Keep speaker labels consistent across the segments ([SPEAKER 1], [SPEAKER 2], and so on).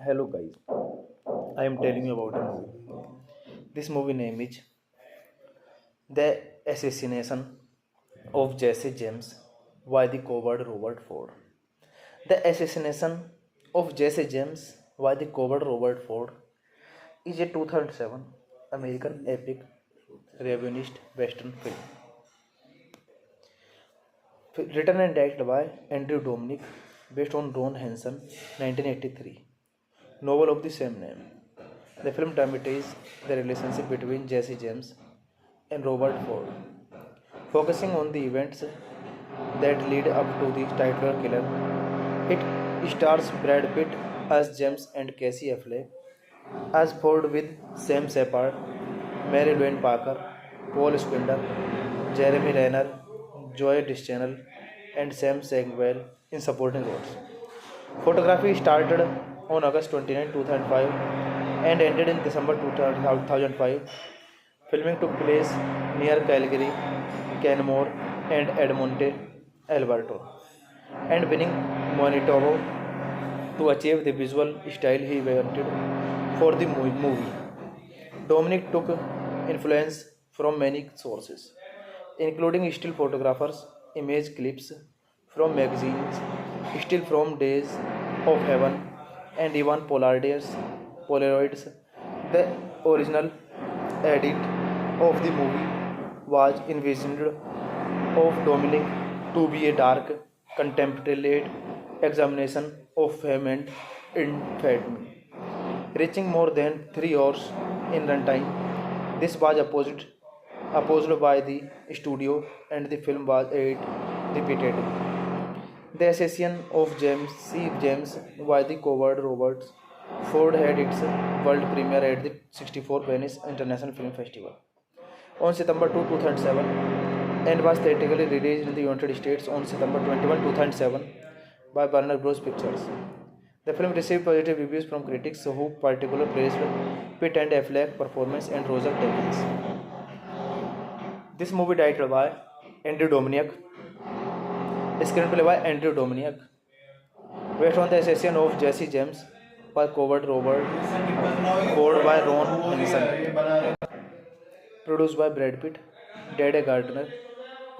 [SPEAKER 1] Hello guys, I am telling you about a movie. This movie name is The Assassination of Jesse James by the coward Robert Ford. The Assassination of Jesse James by the coward Robert Ford is a 2007 American epic revisionist western film written and directed by Andrew Dominic based on Ron Hansen 1983 novel of the same name. The film dramatizes the relationship between Jesse James and Robert Ford, focusing on the events that lead up to the title killer. It stars Brad Pitt as James and Casey Affleck as Ford with Sam Shepard, Mary Louise Parker, Paul Spinder, Jeremy Renner, Joy Deschanel, and Sam Samuel in supporting roles. Photography started on August 29, 2005 and ended in December 2005. Filming took place near Calgary, Canmore, and Edmonton, Alberta, and winning Manitoba to achieve the visual style he wanted for the movie. Dominic took influence from many sources, including still photographers, image clips from magazines, still from Days of Heaven, and even Polaroids. The original edit of the movie was envisioned of Dominic to be a dark, contemplative examination of fame and infamy, reaching more than 3 hours in runtime. This was opposed by the studio, and the film was edited repeatedly. The assassination of James C. James by the coward Robert Ford had its world premiere at the 64th Venice International Film Festival on September 2, 2007, and was theatrically released in the United States on September 21, 2007 by Warner Bros. Pictures. The film received positive reviews from critics who particularly praised Pitt and Affleck's performance and Roger Deakins. This movie directed by Andrew Dominic, screenplay by Andrew Dominic, based on the assassination of Jesse James by coward Robert Ford by Ron Hansen, produced by Brad Pitt, Dede Gardner,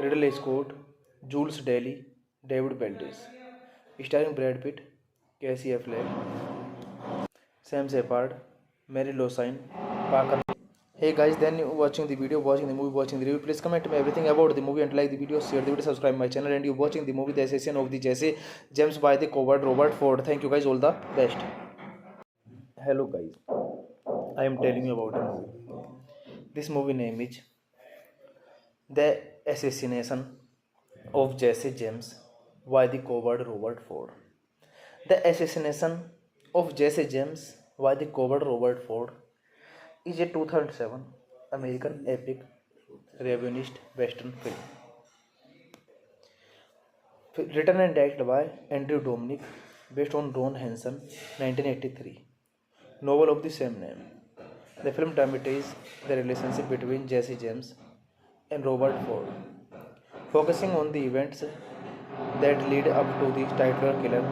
[SPEAKER 1] Ridley Scott, Jules Daly, David Beltis, starring Brad Pitt, Casey Affleck, Sam Shepard, Mary Louise Parker. Hey guys, then you watching the video, watching the movie, watching the review. Please comment me everything about the movie and like the video, share the video, subscribe my channel. And you watching the movie The Assassination of the Jesse James by the coward Robert Ford. Thank you guys, all the best. Hello guys, I am telling you about a movie. This movie name is The Assassination of Jesse James by the coward Robert Ford. The Assassination of Jesse James by the coward Robert Ford is a 2007 American epic revisionist western film. Written and directed by Andrew Dominic, based on Ron Hansen 1983 novel of the same name. The film dramatizes the relationship between Jesse James and Robert Ford, focusing on the events that lead up to the title killer.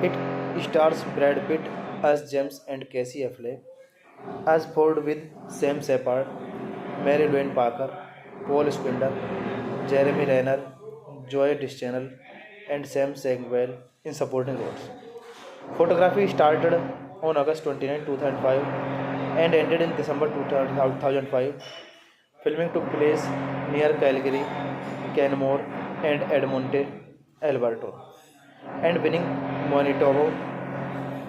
[SPEAKER 1] It stars Brad Pitt as James and Casey Affleck as Ford with Sam Shepard, Mary Louise Parker, Paul Spinder, Jeremy Renner, Joy Deschanel, and Sam Samuel in supporting roles. Photography started on August 29, 2005 and ended in December 2005. Filming took place near Calgary, Canmore, and Edmonton, Alberta, and winning Manitoba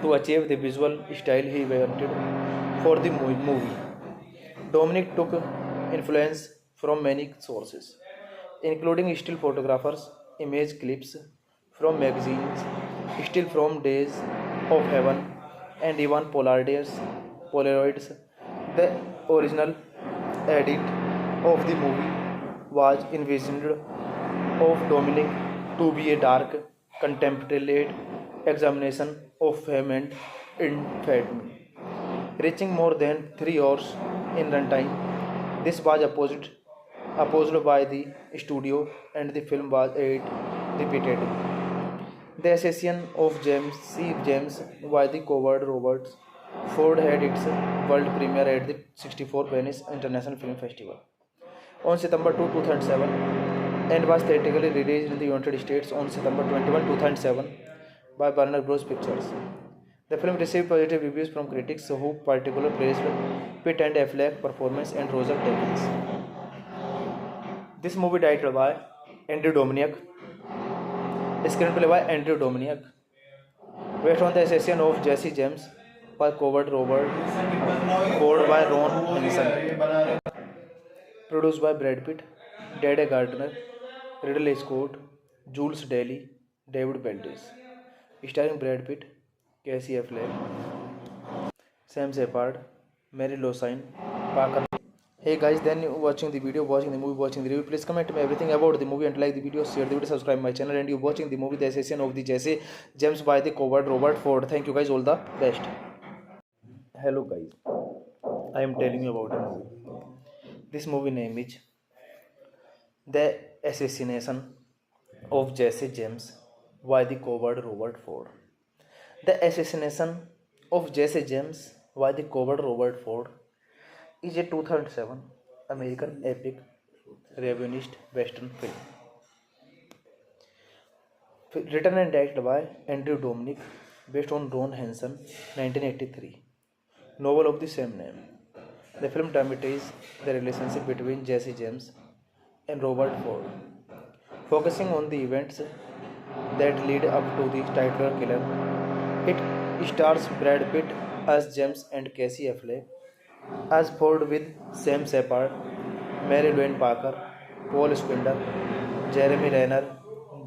[SPEAKER 1] to achieve the visual style he wanted for the movie. Dominic took influence from many sources, including still photographers, image clips from magazines, still from Days of Heaven, and even Polaroids. The original edit of the movie was envisioned of Dominic to be a dark, contemplative examination of fame and infamy, reaching more than 3 hours in runtime. This was opposed by the studio, and the film was edited repeatedly. The assassination of James C. James by the coward Robert Ford had its world premiere at the 64th Venice International Film Festival on September 2, 2007, and was theatrically released in the United States on September 21, 2007 by Warner Bros. Pictures. The film received positive reviews from critics who particularly praised Pitt and Affleck's performance and Roger Deakins. This movie directed by Andrew Dominic, screenplay by Andrew Dominic, based on the assassination of Jesse James by coward Robert Ford by Ron Hansen, produced by Brad Pitt, Dede Gardner, Ridley Scott, Jules Daly, David Beltis, starring Brad Pitt, Casey Affleck, Sam Shepard, Mary Losine, Parker. Hey guys, then you watching the video, watching the movie, watching the review. Please comment me everything about the movie and like the video, share the video, subscribe my channel. And you watching the movie The Assassin of the Jesse James by the coward Robert Ford. Thank you guys, all the best. Hello guys, I am telling you about a movie. This movie name is The Assassination of Jesse James by the coward Robert Ford. The Assassination of Jesse James by the coward Robert Ford is a 2007 American epic revisionist western film. Written and directed by Andrew Dominic, based on Ron Hansen 1983 novel of the same name. The film dramatizes the relationship between Jesse James and Robert Ford, focusing on the events that lead up to the title killer. It stars Brad Pitt as James and Casey Affleck as Ford, with Sam Shepard, Mary Louise Parker, Paul Spindler, Jeremy Renner,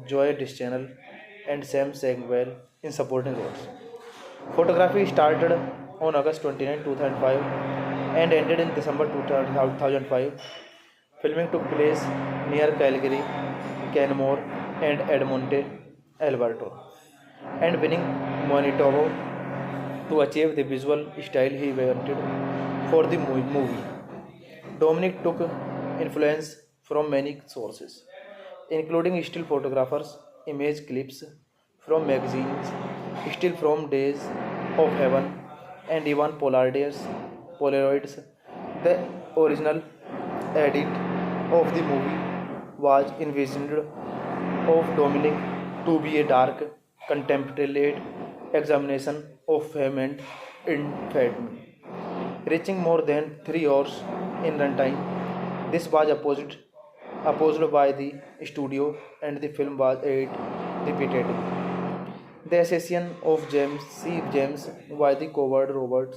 [SPEAKER 1] Joy Deschanel, and Sam Segwell in supporting roles. Photography started on August 29, 2005 and ended in December 2005. Filming took place near Calgary, Canmore, and Edmonton, Alberta, and winning Manitoba to achieve the visual style he wanted for the movie. Dominic took influence from many sources, including still photographers, image clips from magazines, still from Days of Heaven, and even Polaroids. The original edit of the movie was envisioned of Dominic to be a dark, contemplative examination of fame and infamy, reaching more than 3 hours in runtime. This was opposed by the studio, and the film was edited repeatedly. The Assassin of James by the coward Robert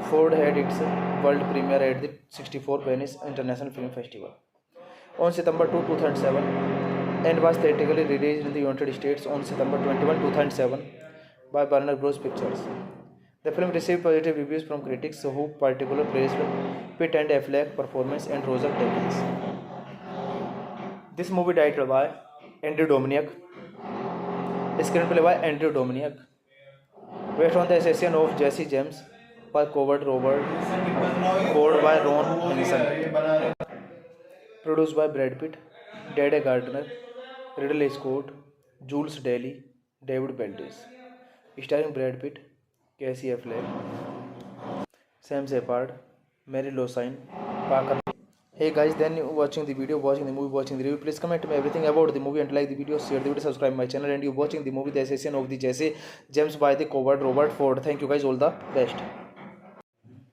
[SPEAKER 1] Ford had its world premiere at the 64th Venice International Film Festival on September 2, 2007, and was theatrically released in the United States on September 21, 2007 by Warner Bros. Pictures. The film received positive reviews from critics who particularly praised Pitt and Affleck's performance and Roger Deakins. This movie directed by Andrew Dominic, screenplay by Andrew Dominic, based on The Assassin of Jesse James by coward Robert Ford by Ron Hansen, produced by Brad Pitt, Dede Gardner, Ridley Scott, Jules Daly, David Beltis, starring Brad Pitt, Casey Affleck, Sam Shepard, Mary Losine, Parker. Hey guys, then you watching the video, watching the movie, watching the review. Please comment me everything about the movie and like the video, share the video, subscribe my channel. And you watching the movie The Assassin of the Jesse James by the coward Robert Ford. Thank you guys, all the best.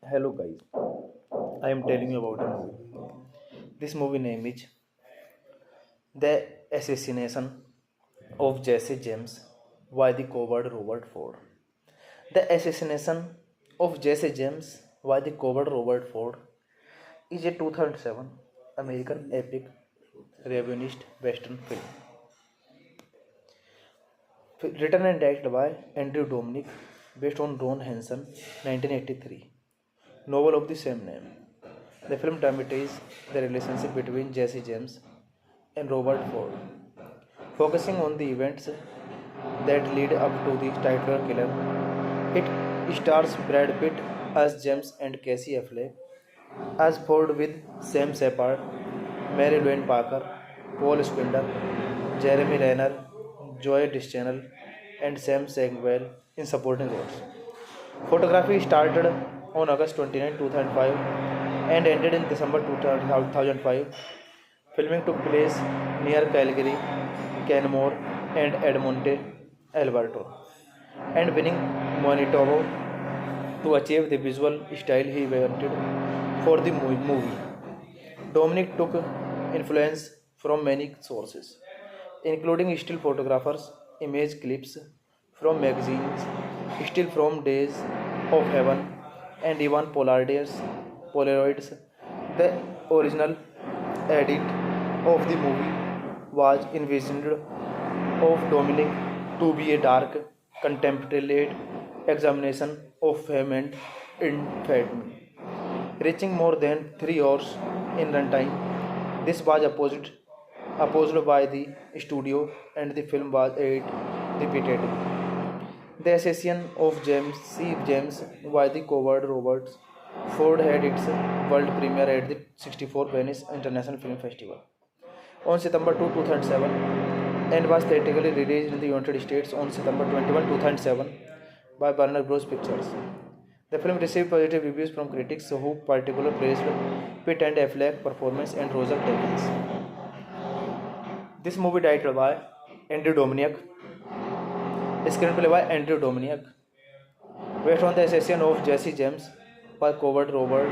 [SPEAKER 1] Hello guys, I am telling you about a movie. This movie name is The Assassination of Jesse James by the coward Robert Ford. The Assassination of Jesse James by the coward Robert Ford is a 2007 American epic revisionist western film. Written and directed by Andrew Dominic, based on Ron Hansen 1983 novel of the same name. The film dramatizes the relationship between Jesse James and Robert Ford, focusing on the events that lead up to the title killer. It stars Brad Pitt as James and Casey Affleck as Ford, with Sam Shepard, Mary Louise Parker, Paul Spindler, Jeremy Renner, Joy Deschanel, and Sam Segwell in supporting roles. Photography started on August 29, 2005 and ended in December 2005. Filming took place near Calgary, Canmore, and Edmonton, Alberta, and winning Manitoba to achieve the visual style he wanted for the movie. Dominic took influence from many sources, including still photographers, image clips from magazines, still from Days of Heaven, and even Polaroids. The original edit of the movie was envisioned of Dominic to be a dark, contemplative examination of fame and infamy, reaching more than 3 hours in runtime. This was opposed by the studio, and the film was aired repeatedly. The assassination of James by the coward Robert Ford had its world premiere at the 64th Venice International Film Festival on September 2, 2007, and was theatrically released in the United States on September 21, 2007 by Warner Bros. Pictures. The film received positive reviews from critics who particularly praised Pitt and Affleck's performance and Roger Deakins. This movie directed by Andrew Dominic, screenplay by Andrew Dominic, based on the assassination of Jesse James by coward Robert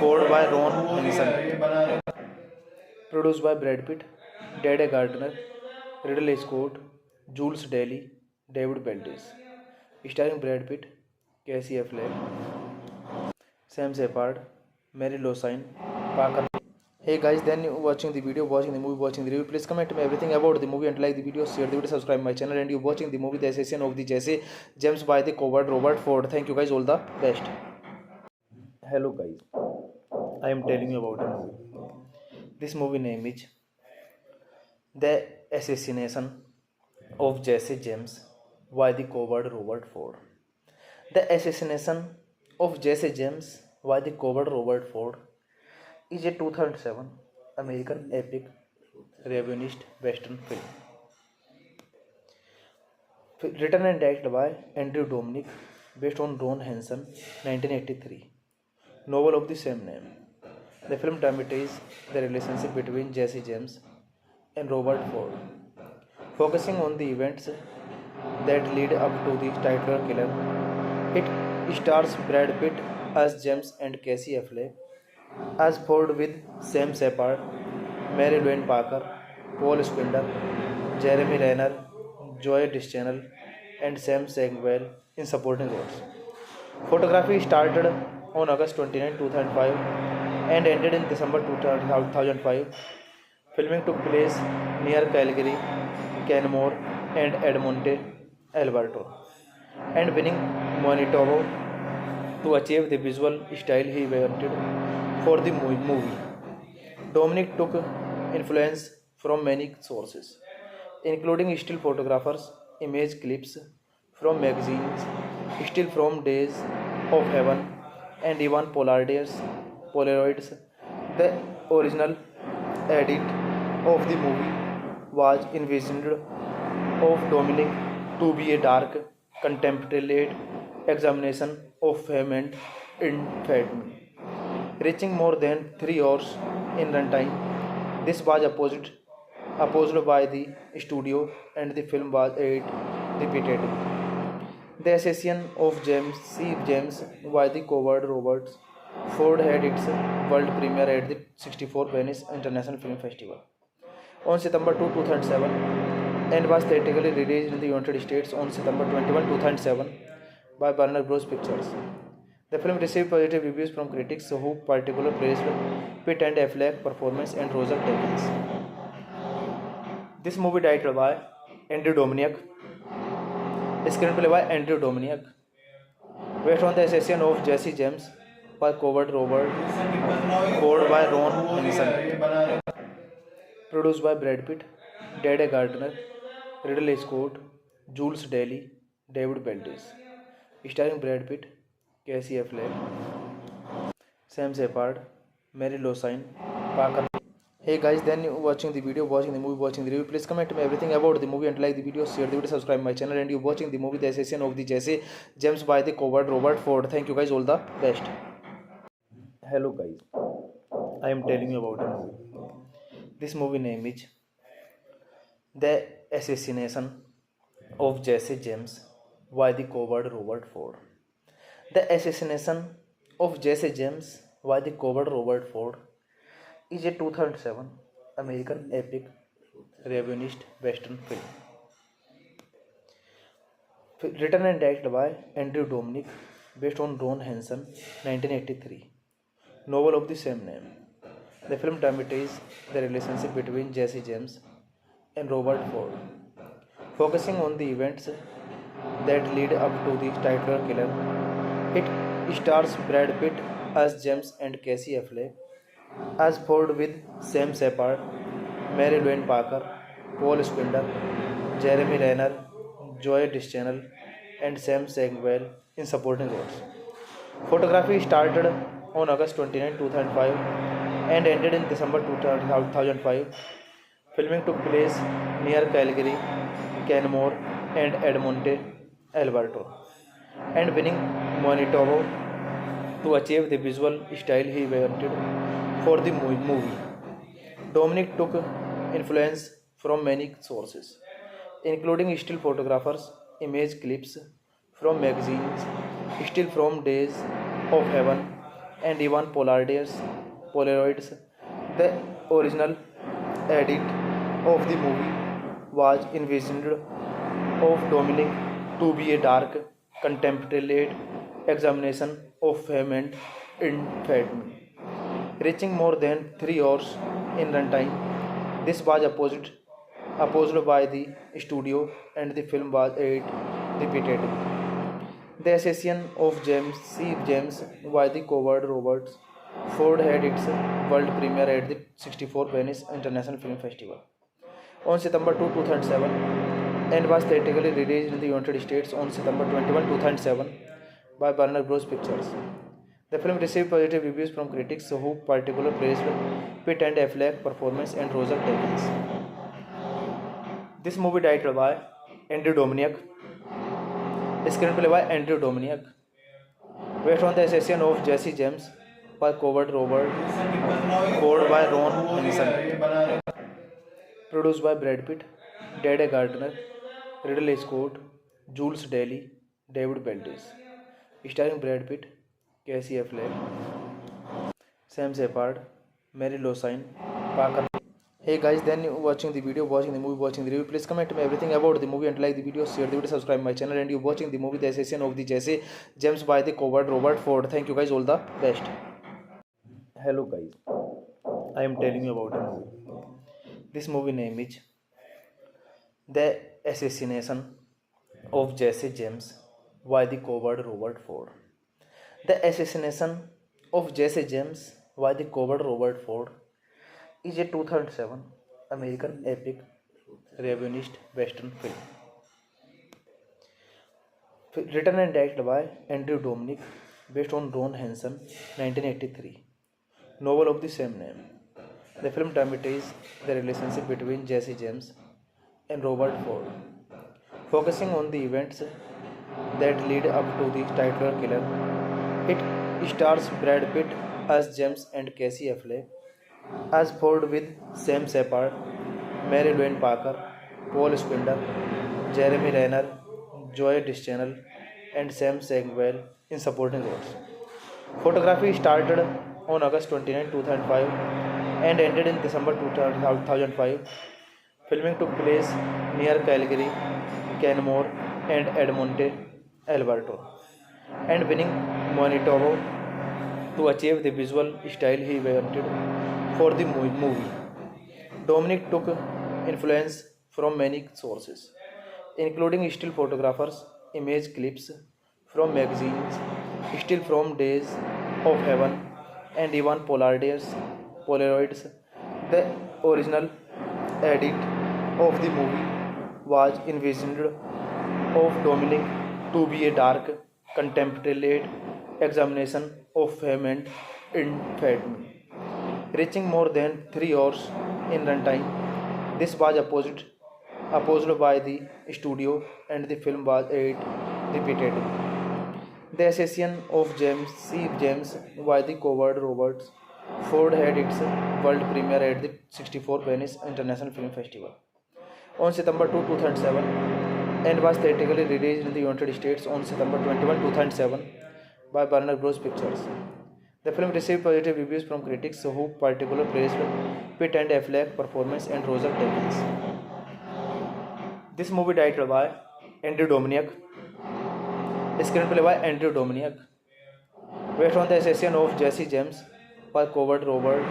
[SPEAKER 1] Ford by Ron Hansen, produced by Brad Pitt, Dede Gardner, Ridley Scott, Jules Daly, David Beltis, starring Brad Pitt, Casey Affleck, Sam Shepard, Mary Losine, Parker. Hey guys, then you watching the video, watching the movie, watching the review. Please comment me everything about the movie and like the video, share the video, subscribe my channel, and you watching the movie The Assassination of the Jesse James by the coward Robert Ford. Thank you guys, all the best. Hello guys, I am telling you about a movie. This movie name is The Assassination of Jesse James by the coward Robert Ford. The Assassination of Jesse James by the coward Robert Ford is a 2007 American epic revisionist western film. Written and directed by Andrew Dominic, based on Ron Hansen 1983 novel of the same name. The film dramatizes the relationship between Jesse James and Robert Ford, focusing on the events that lead up to the title killer. It stars Brad Pitt as James and Casey Affleck as Ford, with Sam Shepard, Mary Louise Parker, Paul Spindler, Jeremy Renner, Joy Deschanel, and Sam Sagwell in supporting roles. Photography started on August 29, 2005 and ended in December 2005. Filming took place near Calgary, Canmore, and Edmonton, Alberta, and winning Manitoba to achieve the visual style he wanted for the movie. Dominic took influence from many sources, including still photographers, image clips from magazines, still from Days of Heaven, and even Polaroids. The original edit of the movie was envisioned of Dominic to be a dark, contemplative examination of fame and infamy, reaching more than 3 hours in runtime. This was opposed by the studio, and the film was aired repeatedly. The assassination of James by the coward Robert Ford had its world premiere at the 64th Venice International Film Festival on September 2, 2007, and was theatrically released in the United States on September 21, 2007 by Warner Bros. Pictures. The film received positive reviews from critics who particularly praised Pitt and Affleck's performance and Roger Deakins. This movie directed by Andrew Dominic, screenplay by Andrew Dominic, based on the assassination of Jesse James by coward Robert Ford by Ron Hansen, produced by Brad Pitt, Dede Gardner, Ridley Scott, Jules Daly, David Beltis, starring Brad Pitt, Casey Affleck, Sam Shepard, Mary Losine, Parker. Hey guys, then you watching the video, watching the movie, watching the review. Please comment me everything about the movie and like the video, share the video, subscribe my channel, and you watching the movie The Assassination of the Jesse James by the coward Robert Ford. Thank you guys, all the best. Hello guys, I am telling you about a movie. This movie name is The Assassination of Jesse James by the coward Robert Ford. The Assassination of Jesse James by the coward Robert Ford is a 2007 American epic revisionist western film. Written and directed by Andrew Dominic, based on Ron Hansen 1983 novel of the same name. The film dramatizes the relationship between Jesse James and Robert Ford, focusing on the events that lead up to the title killer. It stars Brad Pitt as James and Casey Affleck, as Ford with Sam Shepard, Mary Louise Parker, Paul Spindler, Jeremy Renner, Joy Deschanel, and Sam Sagwell in supporting roles. Photography started on August 29, 2005 and ended in December 2005. Filming took place near Calgary, Canmore, and Edmonton, Alberta, and winning Manitoba to achieve the visual style he wanted for the movie. Dominic took influence from many sources, including still photographers, image clips from magazines, still from Days of Heaven, and even Polaroids. The original edit of the movie was envisioned of Dominic to be a dark, contemplative examination of fame and infamy, reaching more than 3 hours in runtime. This was opposed by the studio, and the film was aired repeatedly. The assassination of James by the coward Robert Ford had its world premiere at the 64th Venice International Film Festival on September 2, 2007, and was theatrically released in the United States on September 21, 2007 by Warner Bros. Pictures. The film received positive reviews from critics who particularly praised Pitt and Affleck's performance and Roger Deakins. This movie directed by Andrew Dominic, screenplay by Andrew Dominic, based on the assassination of Jesse James by coward Robert Ford by Ron Hansen, produced by Brad Pitt, Dede Gardner, Ridley Scott, Jules Daly, David Beltis, starring Brad Pitt, Casey Affleck, Sam Shepard, Mary Louise Parker. Hey guys, then you watching the video, watching the movie, watching the review. Please comment me everything about the movie and like the video, share the video, subscribe my channel, and you watching the movie The Assassination of the Jesse James by the coward Robert Ford. Thank you guys, all the best. Hello guys, I am telling you about a movie. This movie name is The Assassination of Jesse James by the coward Robert Ford. The Assassination of Jesse James by the coward Robert Ford is a 2007 American epic revisionist western film. Written and directed by Andrew Dominic, based on Ron Hansen 1983 novel of the same name. The film dramatizes the relationship between Jesse James and Robert Ford, focusing on the events that lead up to the titular killer. It stars Brad Pitt as James and Casey Affleck, as Ford with Sam Shepard, Mary Louise Parker, Paul Spindler, Jeremy Renner, Joy Deschanel, and Sam Sagwell in supporting roles. Photography started on August 29, 2005 and ended in December 2005. Filming took place near Calgary, Canmore, and Edmonton, Alberta, and winning Manitoba to achieve the visual style he wanted for the movie. Dominic took influence from many sources, including still photographers, image clips from magazines, still from Days of Heaven, and even Polaroids. The original edit of the movie was envisioned of Dominic to be a dark, contemplative examination of fame and infamy, reaching more than 3 hours in runtime. This was opposed by the studio, and the film was aired repeatedly. The assassination of James by the coward Robert Ford had its world premiere at the 64th Venice International Film Festival on September 2, 2007, and was theatrically released in the United States on September 21, 2007 by Warner Bros. Pictures. The film received positive reviews from critics who particularly praised Pitt and Affleck's performance and Roger Deakins. This movie directed by Andrew Dominic, screenplay by Andrew Dominic, based on the assassination of Jesse James by coward Robert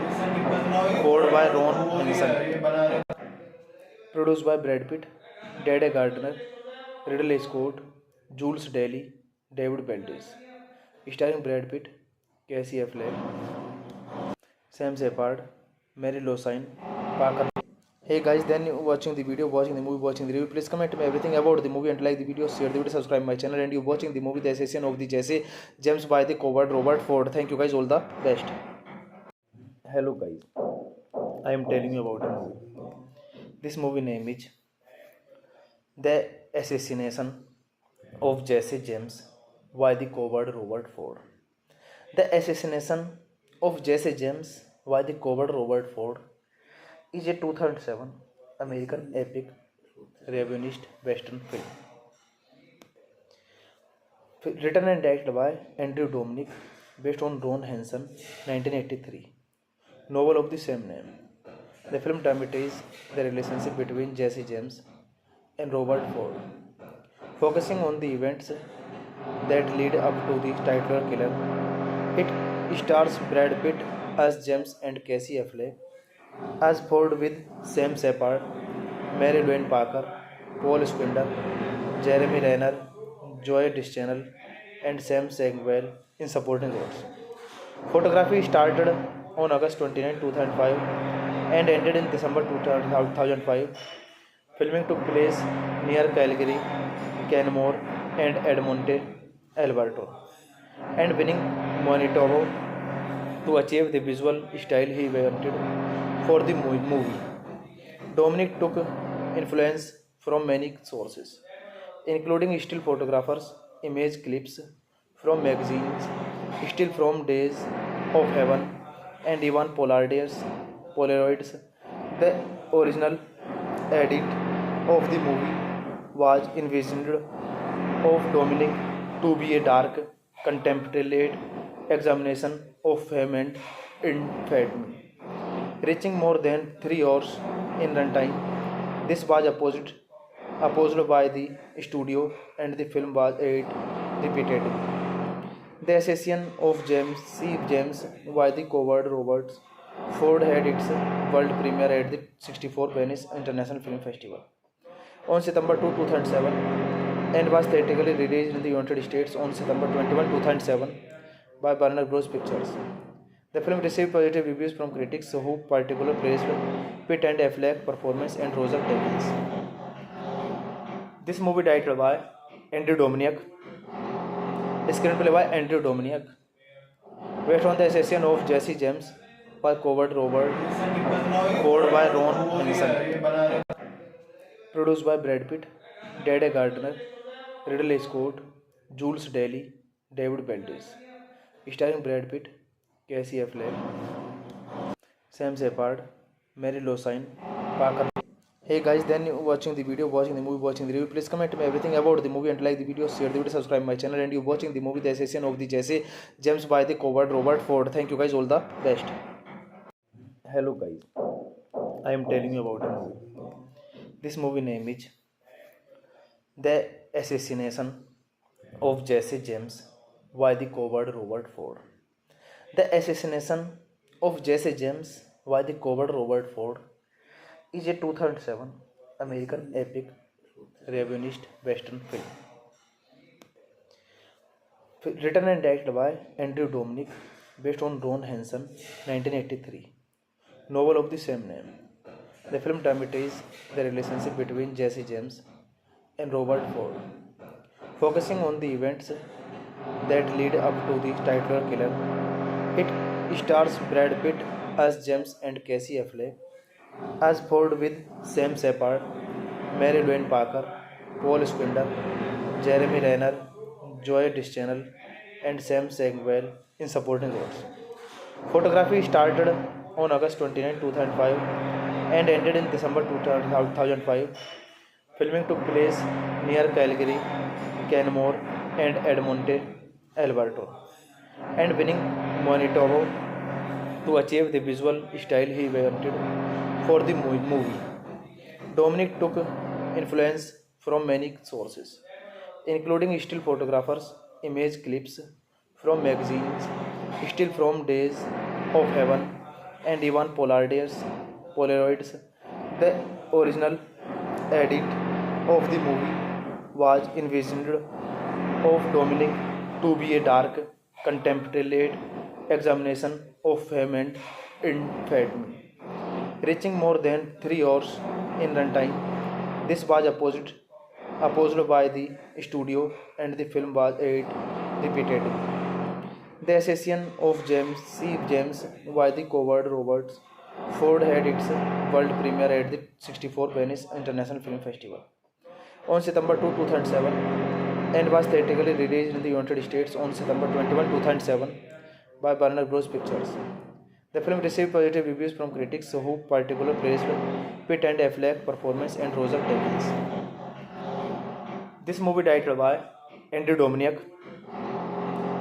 [SPEAKER 1] Ford by Ron Hansen, produced by Brad Pitt, Dede Gardner, Ridley Scott, Jules Daly, David Beltis, starring Brad Pitt, Casey Affleck, Sam Shepard, Mary Losine, Parker. Hey guys, then watching the video, watching the movie, watching the review, please comment me everything about the movie and like the video, share the video, subscribe my channel, and you watching the movie The Assassin of the Jesse James by the coward Robert Ford. Thank you guys, all the best. Hello guys, I am telling you about a movie. This movie name is The Assassination of Jesse James by the coward Robert Ford. The Assassination of Jesse James by the coward Robert Ford is a 2007 American epic revisionist western film. Written and directed by Andrew Dominic, based on Ron Hansen 1983 novel of the same name. The film dramatizes the relationship between Jesse James and Robert Ford, focusing on the events that lead up to the titular killer. It stars Brad Pitt as James and Casey Affleck as Ford, with Sam Shepard, Mary Louise Parker, Paul Squinder, Jeremy Renner, Joy Deschanel, and Sam Samuel in supporting roles. Photography started on August 29, 2005 and ended in December 2005. Filming took place near Calgary, Canmore, and Edmonton, Alberta, and winning Manitoba to achieve the visual style he wanted for the movie. Dominic took influence from many sources, including still photographers, image clips from magazines, still from Days of Heaven, and even Polaroids. The original edit of the movie was envisioned of Dominic to be a dark, contemplative examination of fame and infamy, reaching more than 3 hours in runtime. This was opposed by the studio, and the film was aired repeatedly. The Assassin of James by the coward Robert Ford had its world premiere at the 64th Venice International Film Festival on September 2, 2007, and was theatrically released in the United States on September 21, 2007 by Warner Bros. Pictures. The film received positive reviews from critics who particularly praised Pitt and Affleck's performance and Roger Deakins. This movie directed by Andrew Dominic, screenplay by Andrew Dominic, based on The Assassin of Jesse James by coward Robert Ford by Ron Hansen, produced by Brad Pitt, Dede Gardner, Ridley Scott, Jules Daly, David Beltis, starring Brad Pitt, Casey Affleck, Sam Shepard, Mary Losine, Parker. Hey guys, then watching the video, watching the movie, watching the review, please comment me everything about the movie and like the video, share the video, subscribe my channel, and you watching the movie The Assassin of the Jesse James by the coward Robert Ford. Thank you guys, all the best. Hello guys, I am telling you about a movie. This movie name is The Assassination of Jesse James by the coward Robert Ford. The Assassination of Jesse James by the coward Robert Ford is a 2007 American epic revisionist western film. Written and directed by Andrew Dominic, based on Ron Hansen 1983 novel of the same name. The film dramatizes the relationship between Jesse James and Robert Ford, focusing on the events that lead up to the titular killer. It stars Brad Pitt as James and Casey Affleck as Ford, with Sam Shepard, Mary Louise Parker, Paul Squinder, Jeremy Renner, Joy Deschanel, and Sam Samuel in supporting roles. Photography started on August 29, 2005 and ended in December 2005. Filming took place near Calgary, Canmore, and Edmonton, Alberta, and winning Manitoba to achieve the visual style he wanted for the movie. Dominic took influence from many sources, including still photographers, image clips from magazines, still from Days of Heaven, and even Polaroids. The original edit of the movie was envisioned of Dominic to be a dark, contemplated examination of fame and infamy. Reaching more than 3 hours in runtime, this was opposed by the studio and the film was aired repeatedly. The assassination of James C. James by the coward Robert Ford had its world premiere at the 64th Venice International Film Festival on September 2, 2007 and was theatrically released in the United States on September 21, 2007 by Warner Bros. Pictures. The film received positive reviews from critics who particularly praised Pitt and Affleck's performance and Roger Deakins. This movie directed by Andrew Dominic,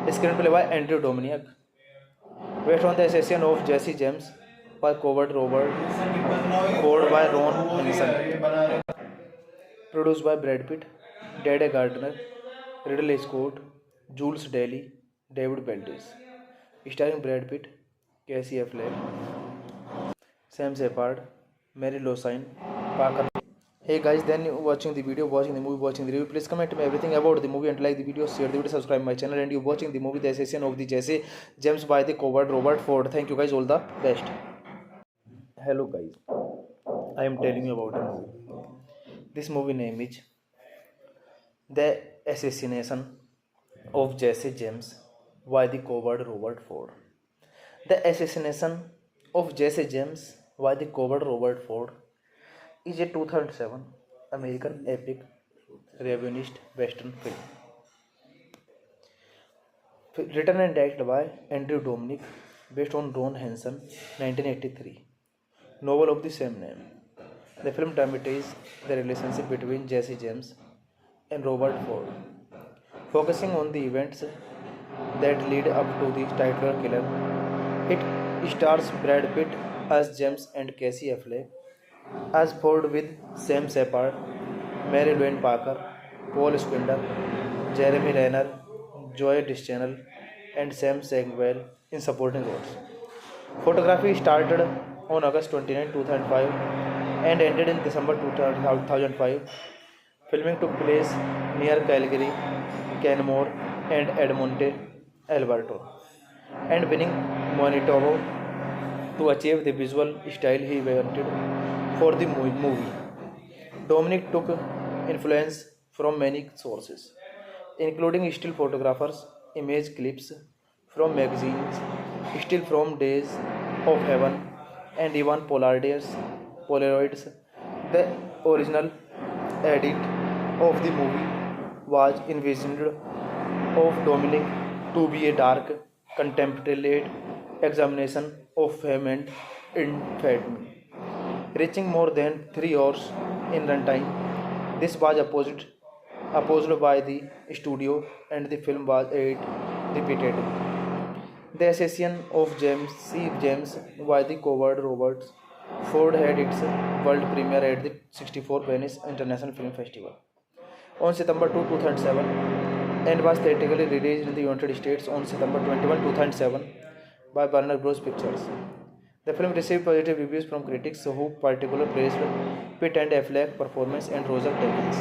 [SPEAKER 1] screenplay by Andrew Dominic, based on the assassination of Jesse James by coward Robert Ford by Ron Hansen, produced by Brad Pitt, Dede Gardner, Ridley Scott, Jules Daly, David Beltis, starring Brad Pitt, Casey Affleck, Sam Shepard, Mary Losine, Parker. Hey guys, then watching the video, watching the movie, watching the review, please comment me everything about the movie and like the video, share the video, subscribe my channel, and you watching the movie The Assassination of the Jesse James by the coward Robert Ford. Thank you guys, all the best. Hello guys, I am telling you about a movie. This movie name is The Assassination of Jesse James by the coward Robert Ford. The Assassination of Jesse James by the coward Robert Ford is a 2007 American epic revisionist western film. Written and directed by Andrew Dominic, based on Ron Hansen 1983 novel of the same name. The film dramatizes the relationship between Jesse James and Robert Ford, focusing on the events that lead up to the title killer. It stars Brad Pitt as James and Casey Affleck as Ford with Sam Shepard, Mary Louise Parker, Paul Squinder, Jeremy Renner, Joy Deschanel, and Sam Samuel in supporting roles. Photography started on August 29, 2005 and ended in December 2005. Filming took place near Calgary, Canmore, and Edmonton, Alberta, and winning Manitoba to achieve the visual style he wanted for the movie. Dominic took influence from many sources, including still photographers, image clips from magazines, still from Days of Heaven, and even Polaroids. The original edit of the movie was envisioned of Dominic to be a dark, contemplated examination of fame and infamy. Reaching more than 3 hours in runtime, this was opposed by the studio and the film was aired repeatedly. The assassination of James C. James by the coward Robert Ford had its world premiere at the 64th Venice International Film Festival on September 2, 2007 and was theatrically released in the United States on September 21, 2007 by Warner Bros. Pictures. The film received positive reviews from critics who particularly praised Pitt and Affleck's performance and Roger Deakins.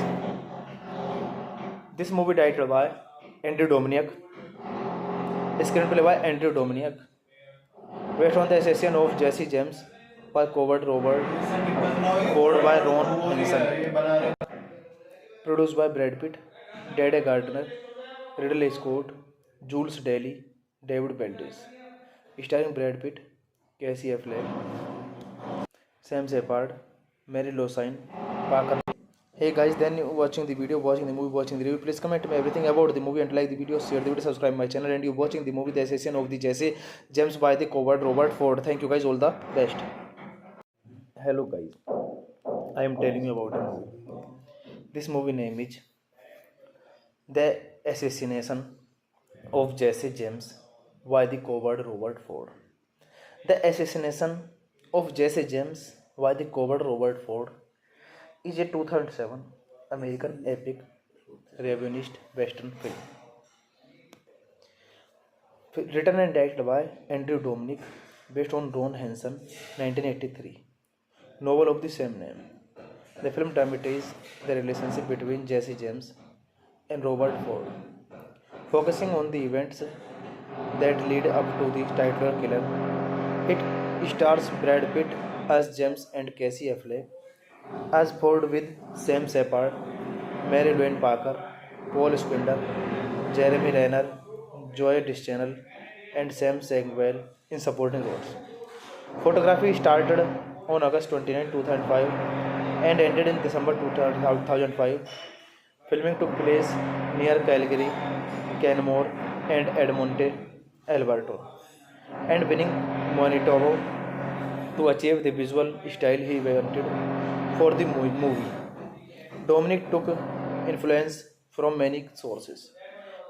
[SPEAKER 1] This movie directed by Andrew Dominic, screenplay by Andrew Dominic, based on the assassination of Jesse James by coward Robert Ford by Ron Hansen, produced by Brad Pitt, Dede Gardner, Ridley Scott, Jules Daly, David Beltis, starring Brad Pitt, Casey Affleck, Sam Shepard, Mary Losine, Parker. Hey guys, then watching the video, watching the movie, watching the review, please comment me everything about the movie and like the video, share the video, subscribe my channel, and you watching the movie The Assassination of the Jesse James by the coward Robert Ford. Thank you guys, all the best. Hello guys, I am telling you about a movie. This movie name is The Assassination of Jesse James by the coward Robert Ford. The Assassination of Jesse James by the coward Robert Ford is a 2007 American epic revisionist western film. Written and directed by Andrew Dominic, based on Ron Hansen 1983 novel of the same name. The film dramatizes the relationship between Jesse James and Robert Ford, focusing on the events that lead up to the title killer. It stars Brad Pitt as James and Casey Affleck as Ford with Sam Shepard, Mary Louise Parker, Paul Spinder, Jeremy Renner, Joy Deschanel, and Sam Segwell in supporting roles. Photography started on August 29, 2005 and ended in December 2005. Filming took place near Calgary, Canmore, and Edmonton, Alberta, and winning Manitoba to achieve the visual style he wanted for the movie. Dominic took influence from many sources,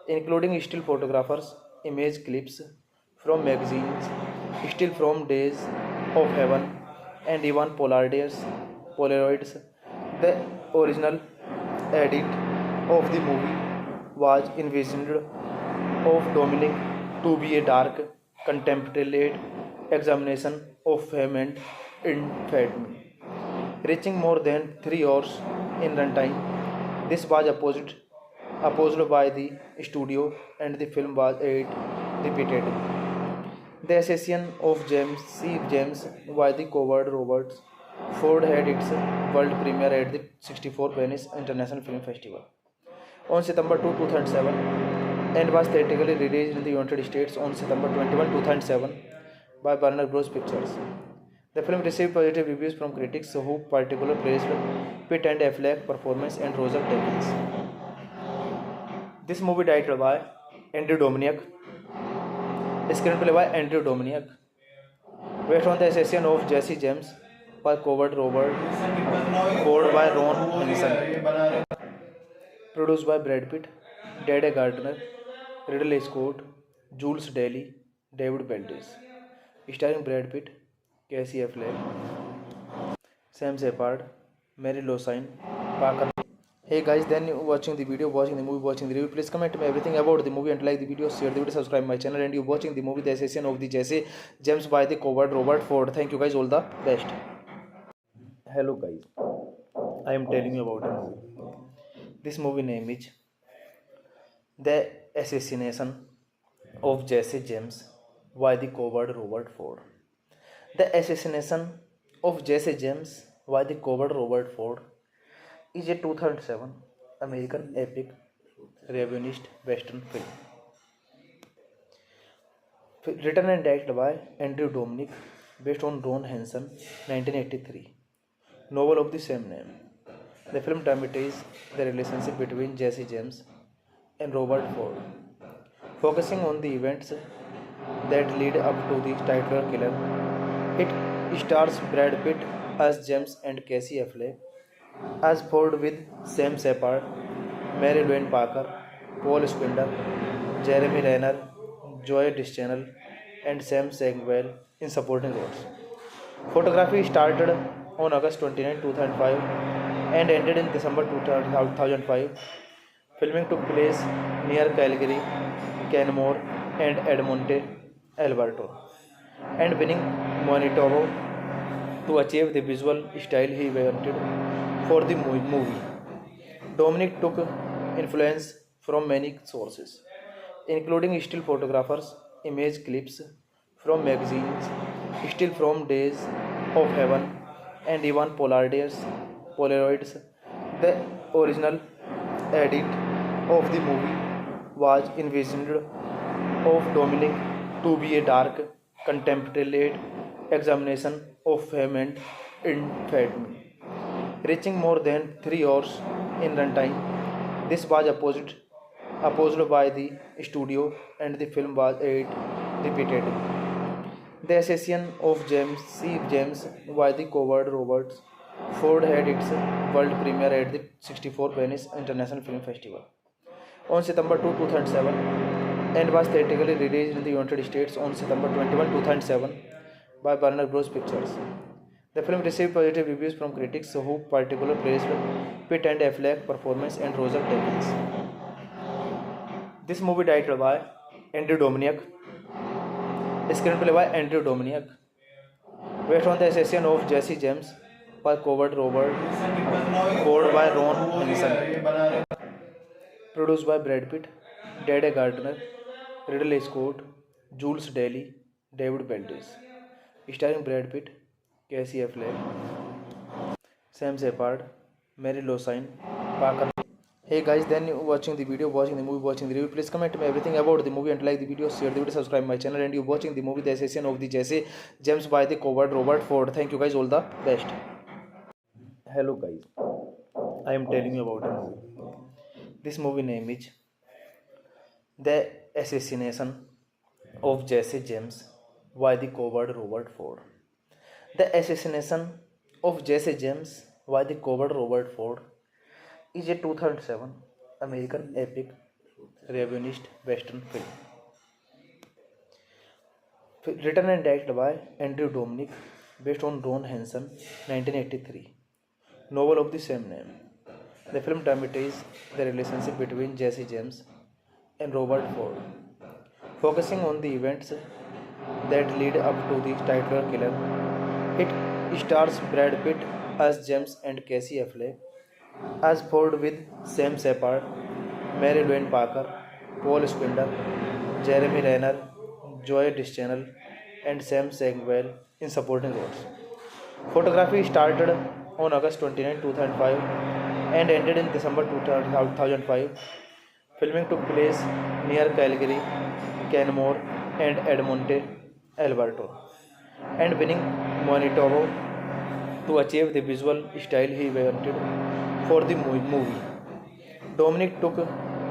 [SPEAKER 1] including still photographers, image clips from magazines, still from Days of Heaven, and even Polaroids. The original edit of the movie was envisioned of Dominic to be a dark, contemplative examination of fame and infamy, reaching more than 3 hours in runtime. This was opposed by the studio, and the film was repeated. The assassination of James C. James by the coward Robert Ford had its world premiere at the 64th Venice International Film Festival on September 2, 2007, and was theatrically released in the United States on September 21, 2007 by Warner Bros. Pictures. The film received positive reviews from critics who particularly praised Pitt and Affleck's performance and Roger Deakins. This movie directed by Andrew Dominic, screenplay by Andrew Dominic, based on the assassination of Jesse James by coward Robert Ford by Ron Hansen, produced by Brad Pitt, Dede Gardner, Ridley Scott, Jules Daly, David Beltis, starring Brad Pitt, Casey Affleck, Sam Shepard, Mary Louise Parker. Hey guys, then you watching the video, watching the movie, watching the review. Please comment me everything about the movie and like the video, share the video, subscribe my channel. And you watching the movie The Assassination of the Jesse James by the coward Robert Ford. Thank you guys, all the best. Hello guys, I am telling you about a movie. This movie name is The Assassination of Jesse James by the coward Robert Ford. The Assassination of Jesse James by the coward Robert Ford is a 2007 American epic revisionist western film. Written and directed by Andrew Dominic, based on Ron Hansen 1983 novel of the same name. The film dramatizes the relationship between Jesse James and Robert Ford, focusing on the events that lead up to the title killer. It stars Brad Pitt as James and Casey Affleck as Ford with Sam Shepard, Mary Louise Parker, Paul Spinder, Jeremy Renner, Joy Deschanel, and Sam Segwell in supporting roles. Photography started on August 29, 2005 and ended in December 2005. Filming took place near Calgary, Canmore, and Edmonton, Alberta, and winning Manitoba to achieve the visual style he wanted for the movie. Dominic took influence from many sources, including still photographers, image clips from magazines, still from Days of Heaven, and even Polaroids. The original edit of the movie was envisioned of Dominic to be a dark, contemplative examination of fame and infamy, reaching more than 3 hours in runtime. This was opposed by the studio, and the film was repeated. The assassination of James C. James by the coward Robert Ford had its world premiere at the 64th Venice International Film Festival on September 2, 2007, and was theatrically released in the United States on September 21, 2007 by Warner Bros. Pictures. The film received positive reviews from critics who particularly praised Pitt and Affleck's performance and Roger Deakins. This movie directed by Andrew Dominic, screenplay by Andrew Dominic, based on the assassination of Jesse James by coward Robert Ford by Ron Hansen, produced by Brad Pitt, Dede Gardner, Ridley Scott, Jules Daly, David Beltis, starring Brad Pitt, Casey Affleck, Sam Shepard, Mary Losine, Parker. Hey guys, then you watching the video, watching the movie, watching the review. Please comment me everything about the movie and like the video, share the video, subscribe my channel. And you watching the movie The Assassin of the Jesse James by the coward Robert Ford. Thank you guys, all the best. Hello guys, I am telling you about a movie. This movie name is The Assassination of Jesse James by the coward Robert Ford. The Assassination of Jesse James by the coward Robert Ford is a 2007 American epic revisionist western film. Written and directed by Andrew Dominic, based on Ron Hansen 1983 novel of the same name. The film dramatizes the relationship between Jesse James and Robert Ford, focusing on the events that lead up to the title killer. It stars Brad Pitt as James and Casey Affleck as Ford, with Sam Shepard, Mary Louise Parker, Paul Spindler, Jeremy Renner, Joy Deschanel, and Sam Segwell in supporting roles. Photography started on August 29, 2005 and ended in December 2005. Filming took place near Calgary, Canmore, and Edmonton, Alberta, and winning Manitoba to achieve the visual style he wanted for the movie. Dominic took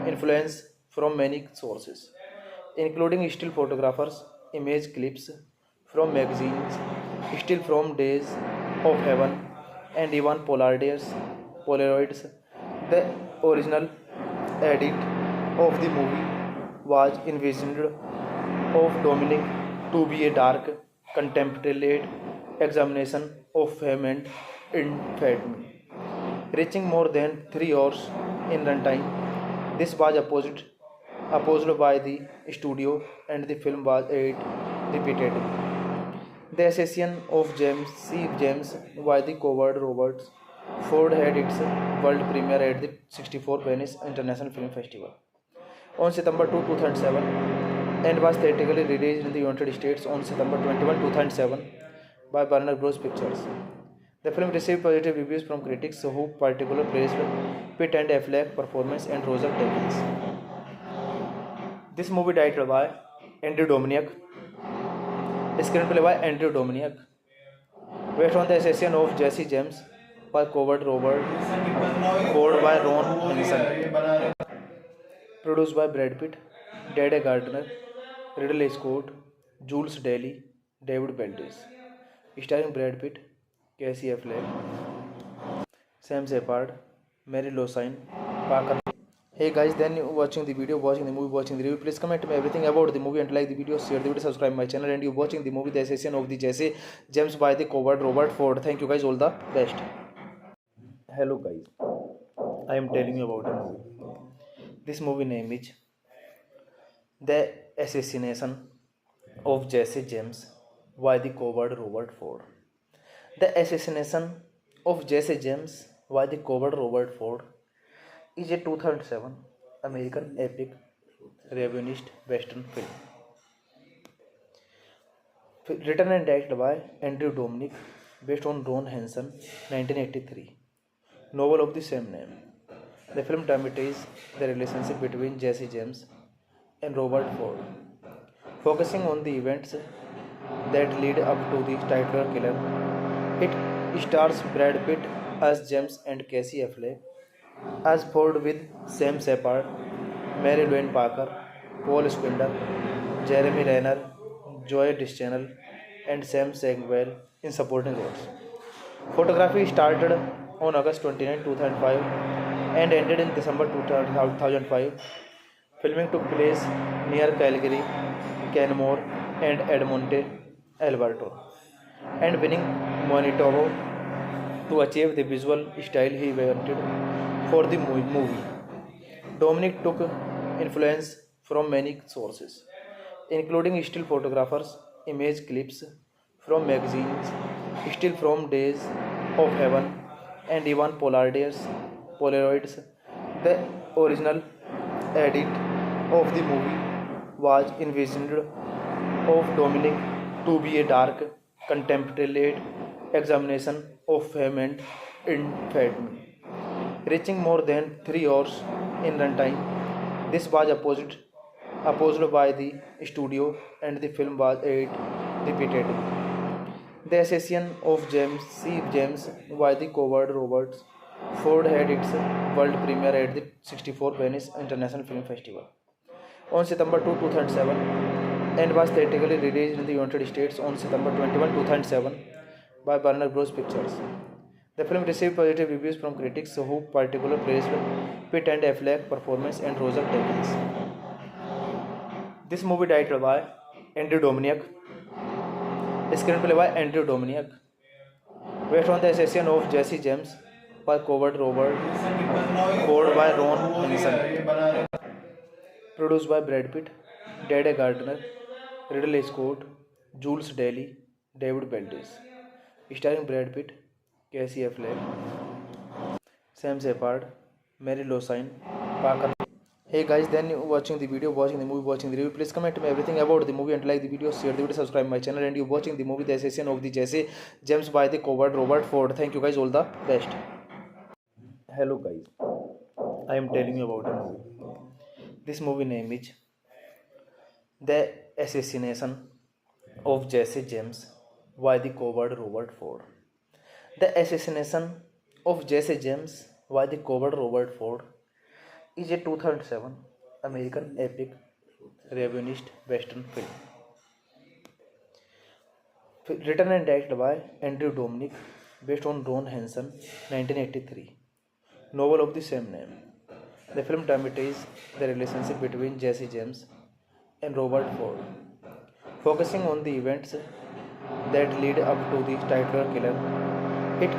[SPEAKER 1] influence from many sources, including still photographers, image clips from magazines, still from Days of Heaven, and even Polaroids. The original edit of the movie was envisioned of Dominic to be a dark, contemplative examination of fame and infamy, reaching more than 3 hours in runtime. This was opposed by the studio, and the film was edited repeatedly. The Assassin of James by the coward Robert Ford had its world premiere at the 64th Venice International Film Festival on September 2, 2007, and was theatrically released in the United States on September 21, 2007 by Warner Bros. Pictures. The film received positive reviews from critics who particularly praised Pitt and Affleck's performance and Roger Deakins. This movie directed by Andrew Dominic, screenplay by Andrew Dominic, based on The Assassin of Jesse James by coward Robert Ford by Ron Hansen, produced by Brad Pitt, Dede Gardner, Ridley Scott, Jules Daly, David Beltis, starring Brad Pitt, Casey Affleck, Sam Shepard, Mary Losine, Parker. Hey guys, then you watching the video, watching the movie, watching the review. Please comment me everything about the movie and like the video, share the video, subscribe my channel. And you watching the movie The Assassin of the Jesse James by the coward Robert Ford. Thank you guys, all the best. Hello guys, I am telling you about a movie. This movie name is The Assassination of Jesse James by the coward Robert Ford. The Assassination of Jesse James by the coward Robert Ford is a 2007 American epic revisionist western film. Written and directed by Andrew Dominic, based on Ron Hansen 1983 novel of the same name. The film dramatizes the relationship between Jesse James and Robert Ford, focusing on the events that lead up to the title killer. It stars Brad Pitt as James and Casey Affleck as Ford, with Sam Shepard, Mary Louise Parker, Paul Spindler, Jeremy Renner, Joy Deschanel, and Sam Segwell in supporting roles. Photography started on August 29, 2005 and ended in December 2005. Filming took place near Calgary, Canmore, and Edmonton, Alberta, and winning Manitoba to achieve the visual style he wanted for the movie. Dominic took influence from many sources, including still photographers, image clips from magazines, still from Days of Heaven, and even Polaroids. The original edit of the movie was envisioned of Dominic to be a dark, contemplative examination of fame and infamy. Reaching more than 3 hours in runtime, this was opposed by the studio and the film was aired repeatedly. The assassination of James by the coward Robert Ford had its world premiere at the 64th Venice International Film Festival on September 2, 2007 and was theatrically released in the United States on September 21, 2007 by Warner Bros. Pictures. The film received positive reviews from critics who particularly praised Pitt and Affleck's performance and Roger Deakins. This movie directed by Andrew Dominic, screenplay by Andrew Dominic, based on the assassination of Jesse James by coward Robert Ford by Ron Hansen, produced by Brad Pitt, Dede Gardner, Ridley Scott, Jules Daly, David Beltis, starring Brad Pitt, Casey Affleck, Sam Shepard, Mary Losine, Parker. Hey guys, then you watching the video, watching the movie, watching the review. Please comment me everything about the movie and like the video, share the video, subscribe my channel, and you watching the movie The Assassin of the Jesse James by the coward Robert Ford. Thank you guys, all the best. Hello guys, I am telling you about a movie. This movie name is The Assassination of Jesse James by the coward Robert Ford. The Assassination of Jesse James by the coward Robert Ford is a 2007 American epic revisionist western film. Written and directed by Andrew Dominic, based on Ron Hansen 1983 novel of the same name. The film dramatizes the relationship between Jesse James and Robert Ford, focusing on the events that lead up to the title killer. It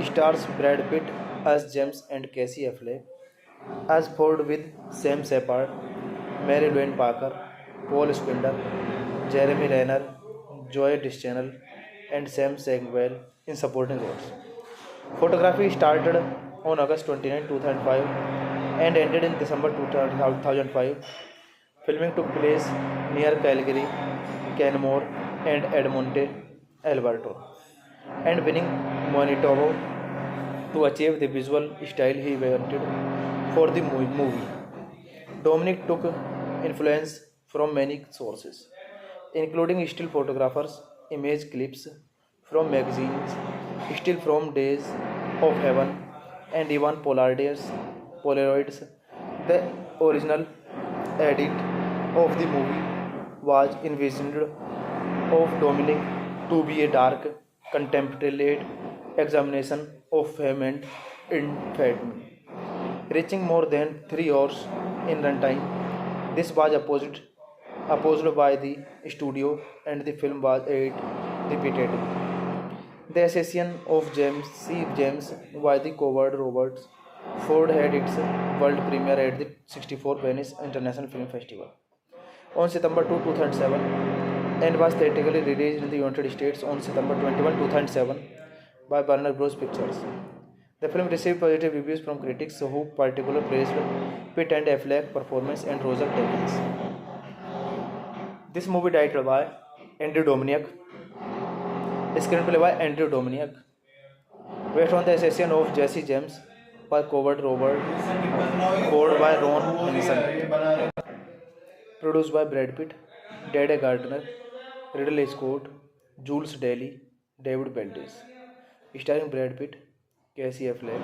[SPEAKER 1] stars Brad Pitt as James and Casey Affleck as Ford with Sam Shepard, Mary Louise Parker, Paul Spindler, Jeremy Renner, Joy Deschanel, and Sam Segwell in supporting roles. Photography started on August 29, 2005 and ended in December 2005. Filming took place near Calgary, Canmore, and Edmonton, Alberta, and winning Manitoba to achieve the visual style he wanted for the movie. Dominic took influence from many sources, including still photographers, image clips from magazines, still from Days of Heaven, and even Polaroids. The original edit of the movie was envisioned of Dominic to be a dark, contemplative examination of fame and infamy. Reaching more than 3 hours in runtime, this was opposed by the studio and the film was aired repeatedly. The assassination of James by the coward Robert Ford had its world premiere at the 64th Venice International Film Festival on September 2, 2007 and was theatrically released in the United States on September 21, 2007 by Warner Bros. Pictures. The film received positive reviews from critics who particularly praised Pitt and Affleck's performance and Roger Deakins. This movie directed by Andrew Dominic, screenplay by Andrew Dominic, based on the assassination of Jesse James by coward Robert Ford by Ron Hansen, produced by Brad Pitt, Dede Gardner, Ridley Scott, Jules Daly, David Beltis, starring Brad Pitt, Casey Affleck,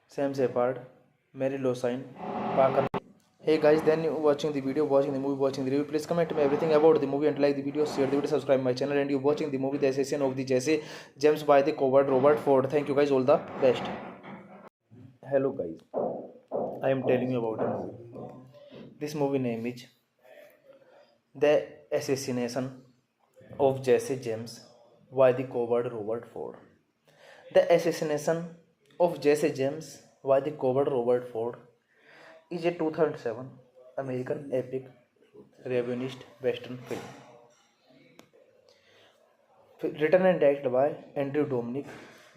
[SPEAKER 1] Sam Shepard, Mary Losine, Parker. Hey guys, then you watching the video, watching the movie, watching the review. Please comment me everything about the movie and like the video, share the video, subscribe my channel, and you watching the movie The Assassin of the Jesse James by the coward Robert Ford. Thank you guys, all the best. Hello guys, I am telling you about a movie. This movie name is The Assassination of Jesse James by the coward Robert Ford. The Assassination of Jesse James by the coward Robert Ford is a 2007 American epic revisionist western film. Written and directed by Andrew Dominic,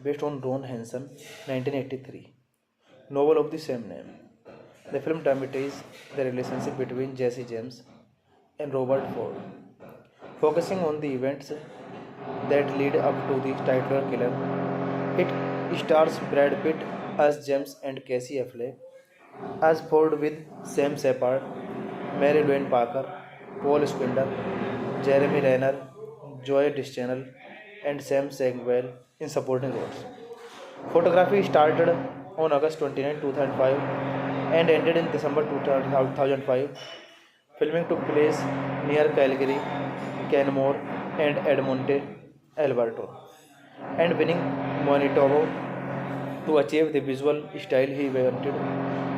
[SPEAKER 1] based on Ron Hansen 1983 novel of the same name. The film dramatizes the relationship between Jesse James and Robert Ford, focusing on the events that lead up to the title killer. It stars Brad Pitt as James and Casey Affleck as Ford with Sam Shepard, Mary Louise Parker, Paul Spindler, Jeremy Renner, Joy Deschanel, and Sam Sagwell in supporting roles. Photography started on August 29, 2005 and ended in December 2005. Filming took place near Calgary, Canmore, and Edmonton, Alberta, and winning Manitoba to achieve the visual style he wanted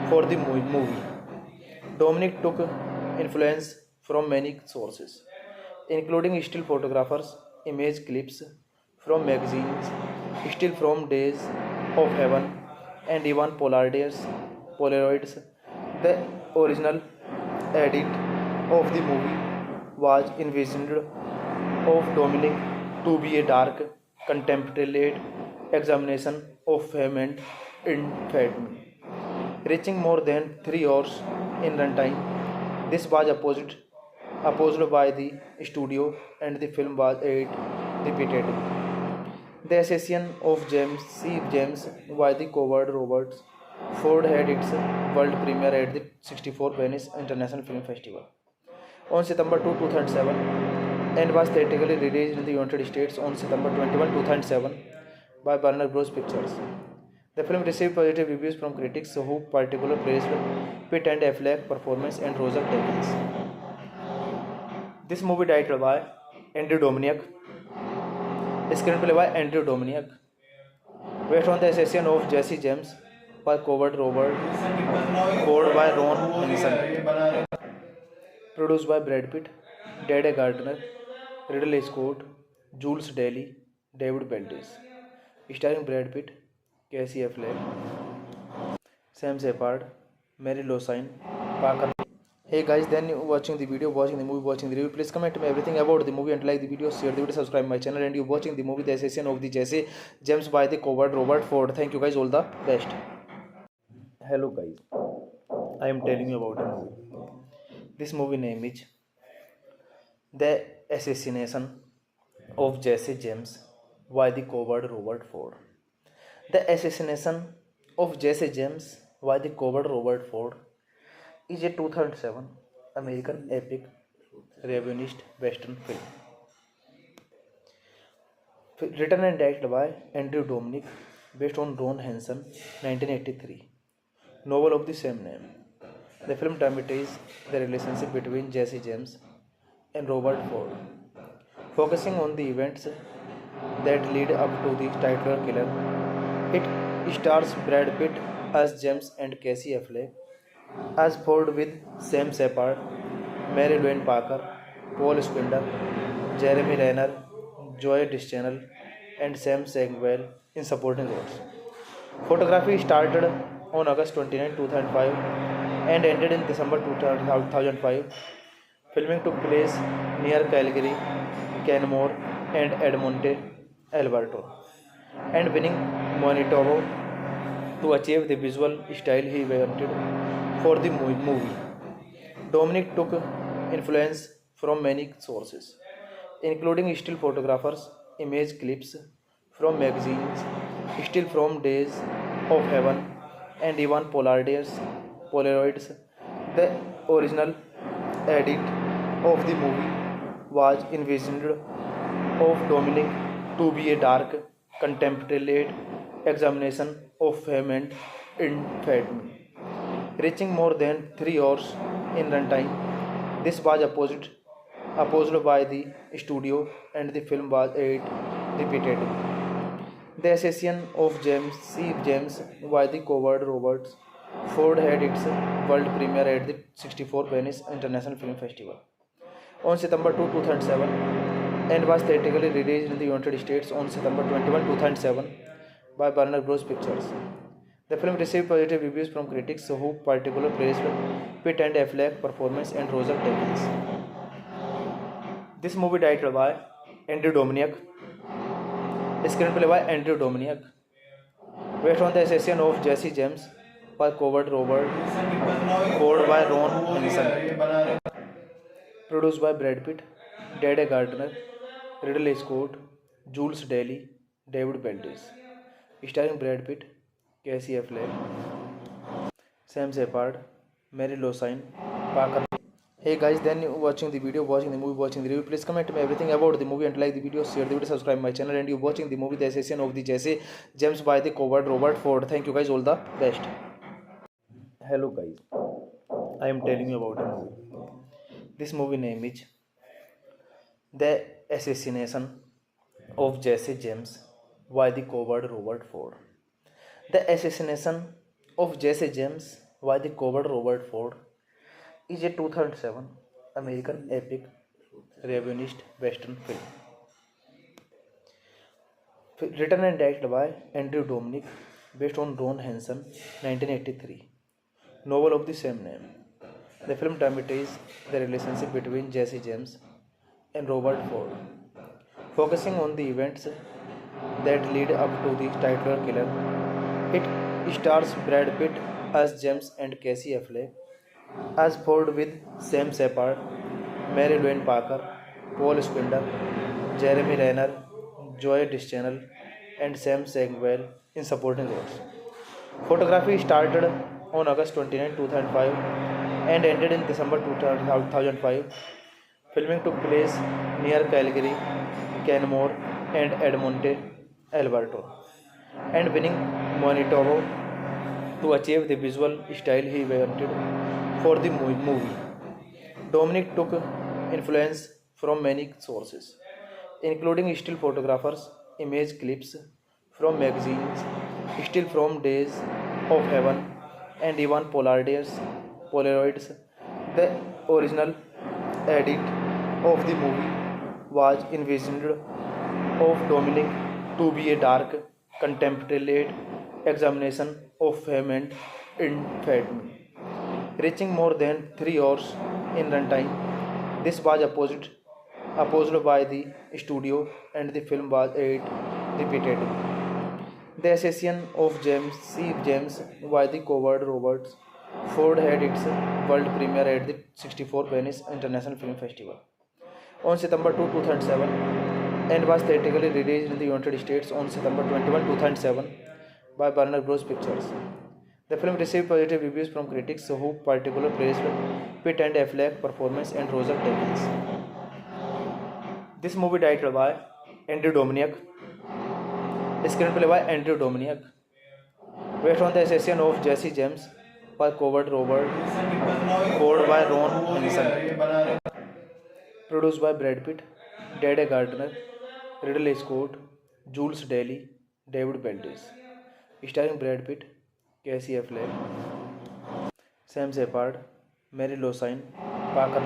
[SPEAKER 1] for the movie. Dominic took influence from many sources, including still photographers, image clips from magazines, still from Days of Heaven, and even Polaroids. The original edit of the movie was envisioned of Dominic to be a dark, contemplative examination of fame and infamy, reaching more than 3 hours in runtime. This was opposed by the studio, and the film was aired repeatedly. The assassination of James by the coward Robert Ford had its world premiere at the 64th Venice International Film Festival on September 2, 2007, and was theatrically released in the United States on September 21, 2007 by Warner Bros. Pictures. The film received positive reviews from critics who particularly praised Pitt and Affleck's performance and Roger Deakins. This movie directed by Andrew Dominic, screenplay by Andrew Dominic, based on the assassination of Jesse James by coward Robert Ford by Ron Hansen, produced by Brad Pitt, Dede Gardner, Ridley Scott, Jules Daly, David Beltis, starring Brad Pitt, Casey Affleck, Sam Shepard, Mary Louise Parker. Hey guys, then you watching the video, watching the movie, watching the review. Please comment me everything about the movie and like the video, share the video, subscribe my channel, and you watching the movie The Assassination of the Jesse James by the coward Robert Ford. Thank you guys, all the best. Hello guys, I am telling you about a movie. This movie name is The Assassination of Jesse James by the coward Robert Ford. The Assassination of Jesse James by the coward Robert Ford is a 2007 American epic revisionist western film. Written and directed by Andrew Dominic, based on Ron Hansen 1983 novel of the same name. The film dramatizes the relationship between Jesse James and Robert Ford, focusing on the events that lead up to the title killer. It stars Brad Pitt as James and Casey Affleck as Ford with Sam Shepard, Mary Louise Parker, Paul Spindler, Jeremy Renner, Joy Deschanel, and Sam Sagwell in supporting roles. Photography started on August 29, 2005 and ended in December 2005. Filming took place near Calgary, Canmore, and Edmonton, Alberta, and winning Manitoba to achieve the visual style he wanted for the movie. Dominic took influence from many sources, including still photographers, image clips from magazines, still from Days of Heaven, and even Polaroids. The original edit of the movie was envisioned of Dominic to be a dark, contemplative examination of fame and infamy, reaching more than 3 hours in runtime. This was opposed by the studio, and the film was aired repeatedly. The assassination of James by the coward Robert Ford had its world premiere at the 64th Venice International Film Festival on September 2, 2007, and was theatrically released in the United States on September 21, 2007 by Warner Bros. Pictures. The film received positive reviews from critics who particularly praised Pitt and Affleck's performance and Roger Deakins. This movie directed by Andrew Dominic, screenplay by Andrew Dominic, based on the assassination of Jesse James by coward Robert Ford by Ron Hansen, produced by Brad Pitt, Dede Gardner, Ridley Scott, Jules Daly, David Beltis. Starring Brad Pitt, Casey Affleck, Sam Shepard, Mary Losine, Parker. Hey guys, then you watching the video, watching the movie, watching the review. Please comment me everything about the movie and like the video, share the video, subscribe my channel. And you watching the movie The Assassin of the Jesse James by the coward Robert Ford. Thank you guys, all the best. Hello guys, I am telling you about a movie. This movie name is The Assassination of Jesse James by the coward Robert Ford. The Assassination of Jesse James by the coward Robert Ford is a 2007 American epic revisionist western film. Written and directed by Andrew Dominic, based on Ron Hansen, 1983 novel of the same name. The film dramatizes the relationship between Jesse James and Robert Ford, focusing on the events that lead up to the titular killer. It stars Brad Pitt as James and Casey Affleck as Ford, with Sam Shepard, Mary Louise Parker, Paul Spindler, Jeremy Renner, Joy Deschanel, and Sam Samuel in supporting roles. Photography started on August 29, 2005 and ended in December 2005. Filming took place near Calgary, Canmore, and Edmonton, Alberta, and winning Manitoba to achieve the visual style he wanted for the movie. Dominic took influence from many sources, including still photographers, image clips from magazines, still from Days of Heaven, and even Polaroids. The original edit of the movie was envisioned of Dominic to be a dark, contemplative examination of fame and infamy, reaching more than 3 hours in runtime. This was opposed by the studio, and the film was aired repeatedly. The Assassin of James by the coward Robert Ford had its world premiere at the 64th Venice International Film Festival on September 2, 2007, and was theatrically released in the United States on September 21, 2007 by Warner Bros. Pictures. The film received positive reviews from critics who particularly praised Pitt and Affleck's performance and Roger Deakins. This movie directed by Andrew Dominic, screenplay by Andrew Dominic, based on The Assassin of Jesse James by coward Robert Ford by Ron Hansen, produced by Brad Pitt, Dede Gardner, Ridley Scott, Jules Daly, David Beltis, starring Brad Pitt, Casey Affleck, Sam Shepard, Mary Losine, Parker.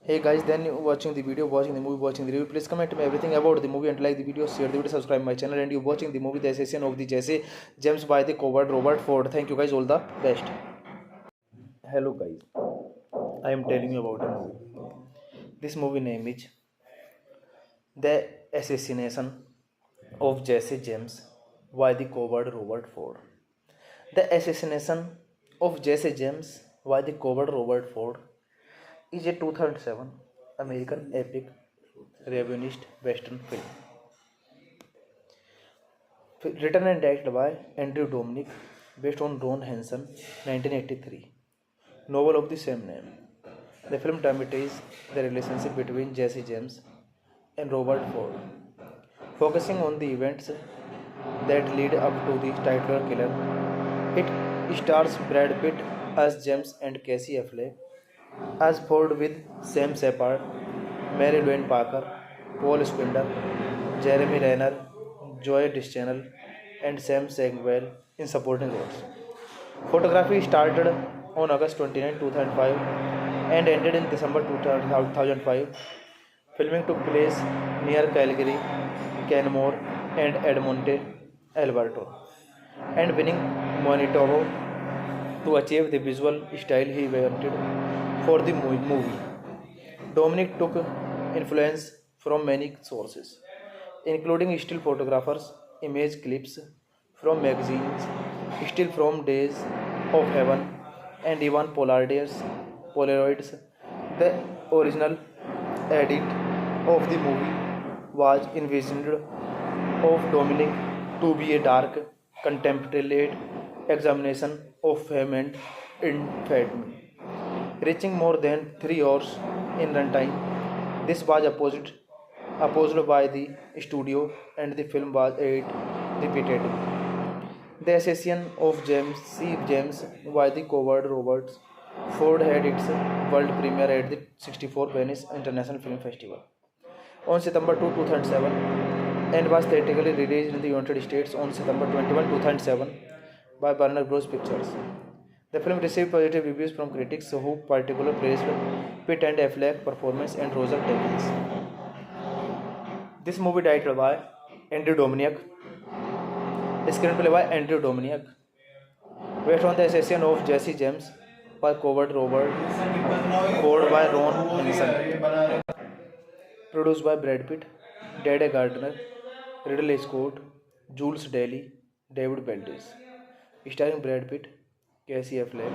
[SPEAKER 1] Hey guys, then you watching the video, watching the movie, watching the review. Please comment me everything about the movie and like the video, share the video, subscribe my channel. And you watching the movie The Assassin of the Jesse James by the coward Robert Ford. Thank you guys, all the best. Hello guys, I am telling you about a movie. This movie name is The Assassination of Jesse James by the coward Robert Ford. The Assassination of Jesse James by the coward Robert Ford is a 2007 American epic revisionist western film. Written and directed by Andrew Dominic, based on Ron Hansen, 1983 novel of the same name. The film dramatizes the relationship between Jesse James and Robert Ford, focusing on the events that lead up to the titular killer. It stars Brad Pitt as James and Casey Affleck as Ford, with Sam Shepard, Mary Louise Parker, Paul Spindler, Jeremy Renner, Joy Deschanel, and Sam Samuel in supporting roles. Photography started on August 29, 2005 and ended in December 2005. Filming took place near Calgary, Canmore, and Edmonton, Alberta, and winning Manitoba to achieve the visual style he wanted for the movie. Dominic took influence from many sources, including still photographers, image clips from magazines, still from Days of Heaven, and even Polaroids. The original edit of the movie was envisioned of Dominic to be a dark, contemplative examination of fame and infamy, reaching more than 3 hours in runtime. This was opposed by the studio, and the film was aired repeatedly. The assassination of James C. James by the coward Roberts Ford had its world premiere at the 64th Venice International Film Festival on September 2, 2007, and was theatrically released in the United States on September 21, 2007 by Warner Bros. Pictures. The film received positive reviews from critics who particularly praised Pitt and Affleck's performance and Roger Deakins. This movie directed by Andrew Dominic, screenplay by Andrew Dominic, based on the assassination of Jesse James by coward Robert Ford by Ron Hansen, produced by Brad Pitt, Dede Gardner, Ridley Scott, Jules Daly, David Beltis, starring Brad Pitt, Casey Affleck,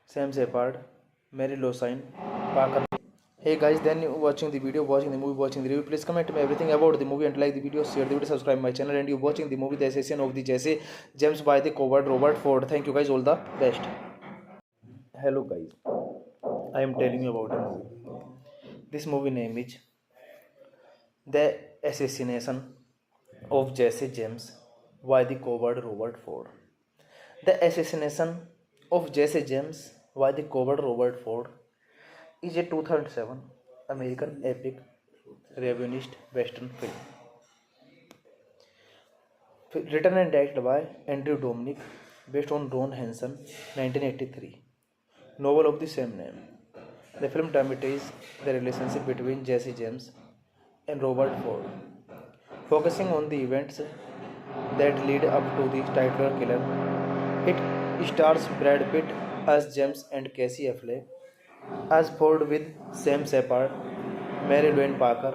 [SPEAKER 1] Sam Shepard, Mary Losine, Parker. Hey guys, then you watching the video, watching the movie, watching the review. Please comment me everything about the movie and like the video, share the video, subscribe my channel. And you watching the movie The Assassination of the Jesse James by the coward Robert Ford. Thank you guys, all the best. Hello guys, I am telling you about a movie. This movie name is The Assassination of Jesse James by the coward Robert Ford. The Assassination of Jesse James by the coward Robert Ford is a 2007 American epic revisionist western film. Written and directed by Andrew Dominic, based on Ron Hansen 1983 novel of the same name. The film dramatizes the relationship between Jesse James and Robert Ford, focusing on the events that lead up to the title killer. It stars Brad Pitt as James and Casey Affleck as Ford, with Sam Shepard, Mary Louise Parker,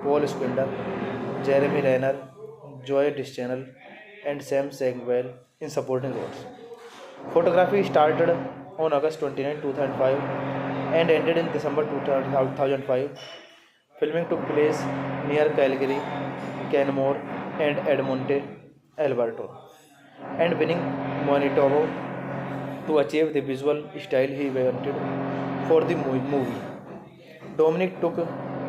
[SPEAKER 1] Paul Spindler, Jeremy Renner, Joy Deschanel, and Sam Samuel in supporting roles. Photography started on August 29, 2005 and ended in December 2005. Filming took place near Calgary, Canmore, and Edmonton, Alberta, and winning Manitoba to achieve the visual style he wanted for the movie. Dominic took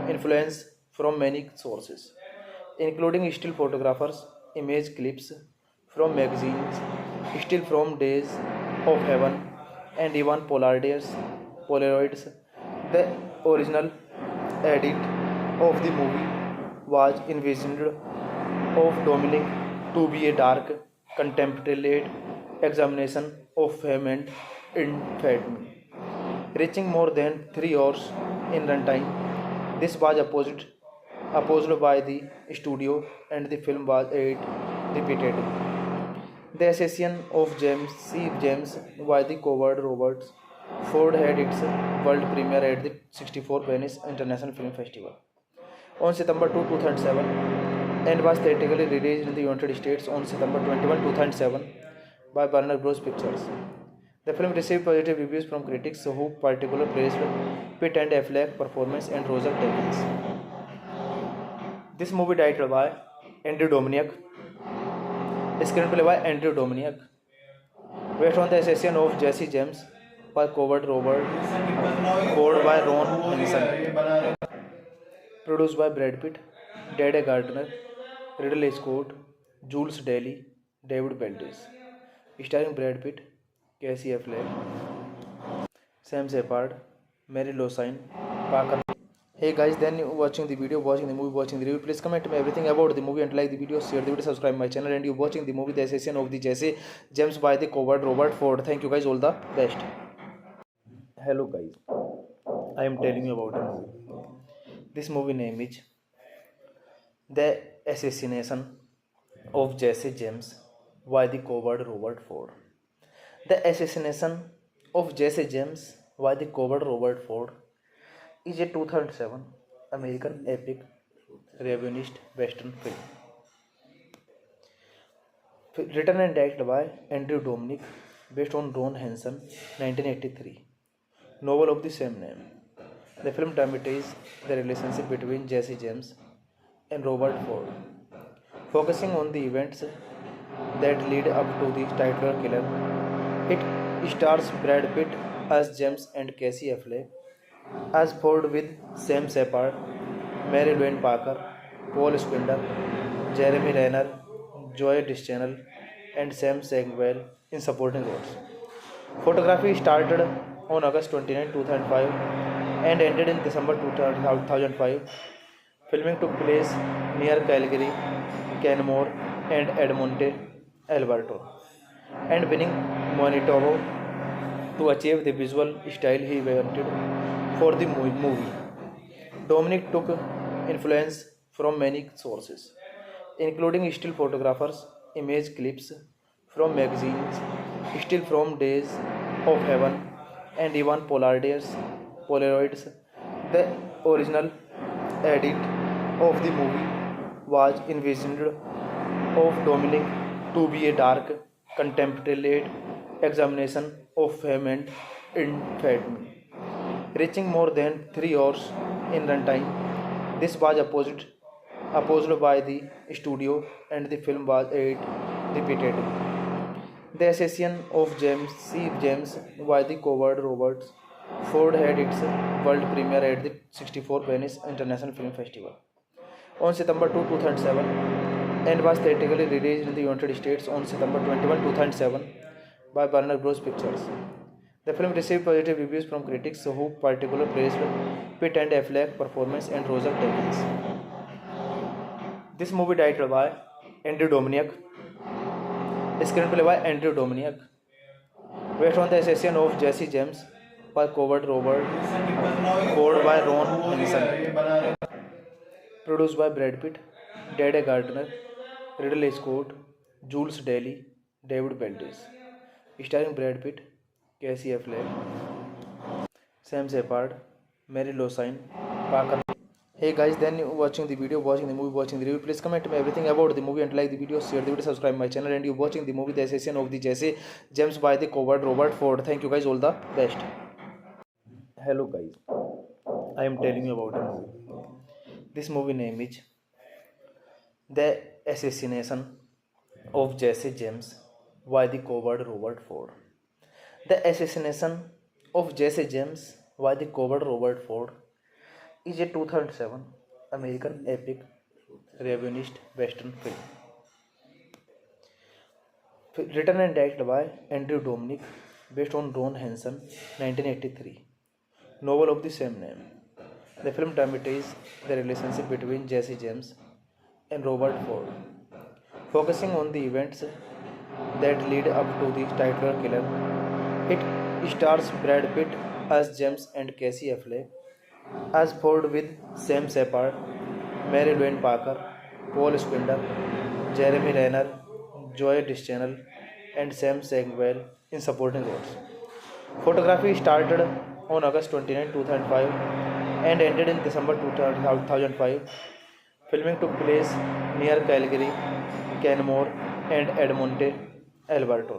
[SPEAKER 1] influence from many sources, including still photographers, image clips from magazines, still from Days of Heaven, and even Polaroids. The original edit of the movie was envisioned of Dominic to be a dark, contemplative examination of fame and infamy, reaching more than 3 hours in runtime. This was opposed by the studio, and the film was aired repeatedly. The assassination of James C. James by the coward Roberts Ford had its world premiere at the 64th Venice International Film Festival on September 2, 2007, and was theatrically released in the United States on September 21, 2007 by Warner Bros. Pictures. The film received positive reviews from critics who particularly praised Pitt and Affleck's performance and Roger Deakins. This movie directed by Andrew Dominic, screenplay by Andrew Dominic, based on the assassination of Jesse James by coward Robert Ford by Ron Hansen, produced by Brad Pitt, Dede Gardner, Ridley Scott, Jules Daly, David Beltis, starring Brad Pitt, Casey Affleck, Sam Shepard, Mary Losine, Parker. Hey guys, then you watching the video, watching the movie, watching the review. Please comment me everything about the movie and like the video, share the video, subscribe my channel. And you watching the movie The Assassination of the Jesse James by the coward Robert Ford. Thank you guys, all the best. Hello guys, I am telling you about a movie. This movie name is The Assassination of Jesse James by the coward Robert Ford. The Assassination of Jesse James by the coward Robert Ford is a 2007 American epic revisionist western film. Written and directed by Andrew Dominic, based on Ron Hansen 1983 novel of the same name. The film dramatises the relationship between Jesse James and Robert Ford, focusing on the events that lead up to the titular killer. It stars Brad Pitt as James and Casey Affleck as Ford with Sam Shepard, Mary Louise Parker, Paul Spinder, Jeremy Renner, Joy Deschanel, and Sam Segwell in supporting roles. Photography started on August 29, 2005 and ended in December 2005. Filming took place near Calgary, Canmore, and Edmonton, Alberta, and winning Manitoba to achieve the visual style he wanted for the movie. Dominic took influence from many sources, including still photographers, image clips from magazines, still from Days of Heaven, and even Polaroids. The original edit of the movie was envisioned of Dominic to be a dark, contemplative examination of fame and infamy, reaching more than 3 hours in runtime. This was opposed by the studio, and the film was edited repeatedly. The assassination of James C. James by the coward Robert Ford had its world premiere at the 64th Venice International Film Festival on September 2, 2007, and was theatrically released in the United States on September 21, 2007 by Warner Bros. Pictures. The film received positive reviews from critics who particularly praised Pitt and Affleck's performance and Roger Deakins. This movie directed by Andrew Dominic, screenplay by Andrew Dominic, based on the assassination of Jesse James by coward Robert Ford by Ron Hansen, produced by Brad Pitt, Dede Gardner, Ridley Scott, Jules Daly, David Valdez, starring Brad Pitt, Casey Affleck, Sam Shepard, Mary Louise Parker. Hey guys, then you watching the video, watching the movie, watching the review, please comment me everything about the movie and like the video, share the video, subscribe my channel, and you watching the movie The Assassination of the Jesse James by the coward Robert Ford. Thank you guys, all the best. Hello guys, I am telling you about a movie. This movie name is The Assassination of Jesse James by the coward Robert Ford. The Assassination of Jesse James by the coward Robert Ford is a 2007 American epic revisionist western film. Written and directed by Andrew Dominic, based on Ron Hansen 1983 novel of the same name. The film dramatizes the relationship between Jesse James and Robert Ford, focusing on the events that lead up to the titular killer. It stars Brad Pitt as James and Casey Affleck as Ford with Sam Shepard, Mary Louise Parker, Paul Spinder, Jeremy Renner, Joy Deschanel, and Sam Segwell in supporting roles. Photography started on August 29, 2005 and ended in December 2005. Filming took place near Calgary, Canmore, and Edmonton, Alberta,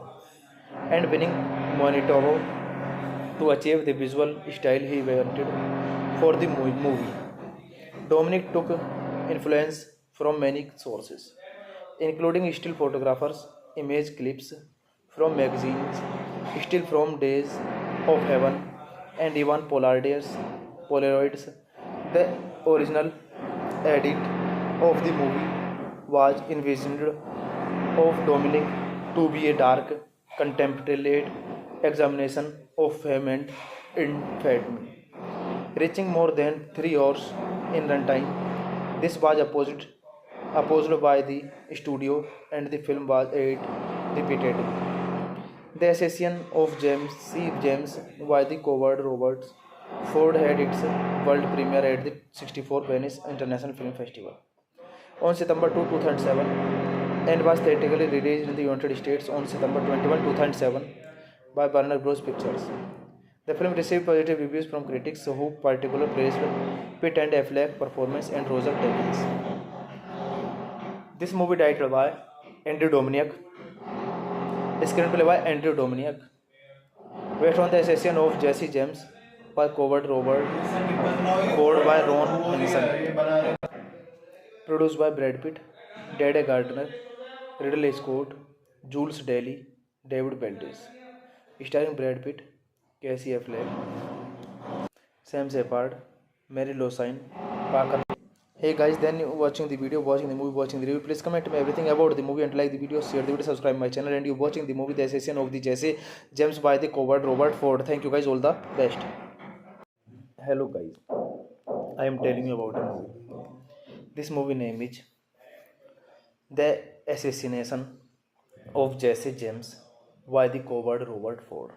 [SPEAKER 1] and winning Manitoba to achieve the visual style he wanted for the movie. Dominic took influence from many sources, including still photographers, image clips from magazines, still from Days of Heaven, and even Polaroids. The original edit of the movie was envisioned of Dominic to be a dark, contemplative examination of fame and infamy, reaching more than 3 hours in runtime. This was opposed by the studio, and the film was edited repeatedly. The assassination of James C. James by the coward Robert Ford had its world premiere at the 64th Venice International Film Festival on September 2, 2007, and was theatrically released in the United States on September 21, 2007 by Warner Bros. Pictures. The film received positive reviews from critics who particularly praised Pitt and Affleck's performance and Roger Deakins. This movie directed by Andrew Dominic, screenplay by Andrew Dominic, based on the assassination of Jesse James by Coward Robert Ford by Ron Henson, produced by Brad Pitt, Dede Gardner, Ridley Scott, Jules Daly, David Beltis, starring Brad Pitt, Casey Affleck, Sam Shepard, Mary Losine, Parker. Hey guys, then you watching the video, watching the movie, watching the review. Please comment me everything about the movie and like the video, share the video, subscribe my channel. And you watching the movie The Assassin of the Jesse James by the Coward Robert Ford. Thank you guys, all the best. Hello guys, I am telling you about a movie. This movie name is The Assassination of Jesse James by the Coward Robert Ford.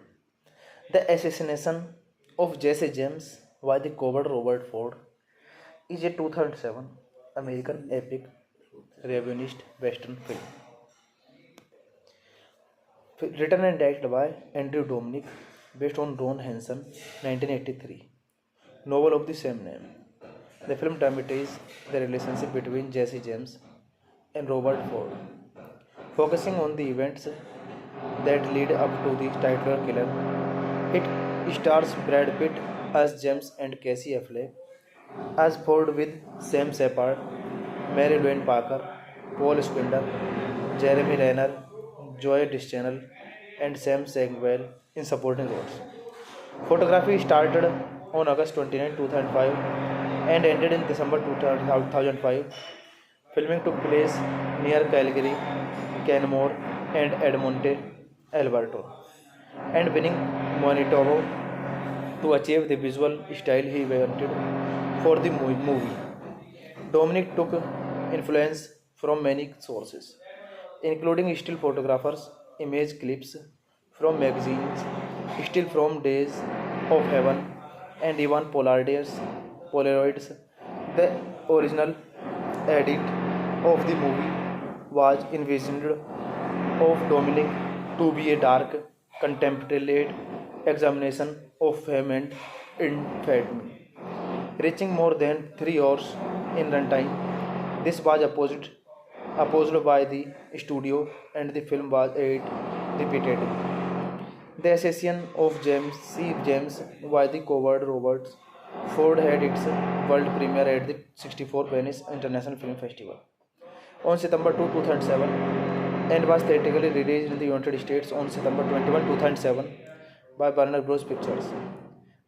[SPEAKER 1] The Assassination of Jesse James by the Coward Robert Ford is a 2007 American epic revisionist western film. Written and directed by Andrew Dominic, based on Ron Henson 1983 novel of the same name. The film dramatizes the relationship between Jesse James and Robert Ford, focusing on the events that lead up to the title killer. It stars Brad Pitt as James and Casey Affleck as Ford, with Sam Shepard, Mary Louise Parker, Paul Spender, Jeremy Renner, Joy Deschanel, and Sam Segwell in supporting roles. Photography started on August 29, 2005 and ended in December 2005. Filming took place near Calgary, Canmore, and Edmonton, Alberta, and winning Manitoba to achieve the visual style he wanted for the movie. Dominic took influence from many sources, including still photographers, image clips from magazines, still from Days of Heaven, and even Polaroids. The original edit of the movie was envisioned of Dominic to be a dark, contemplative examination of fame and infamy, reaching more than 3 hours in runtime. This was opposed by the studio, and the film was edited repeatedly. The Assassin of James by the Coward Robert Ford had its world premiere at the 64th Venice International Film Festival on September 2, 2007, and was theatrically released in the United States on September 21, 2007 by Warner Bros. Pictures.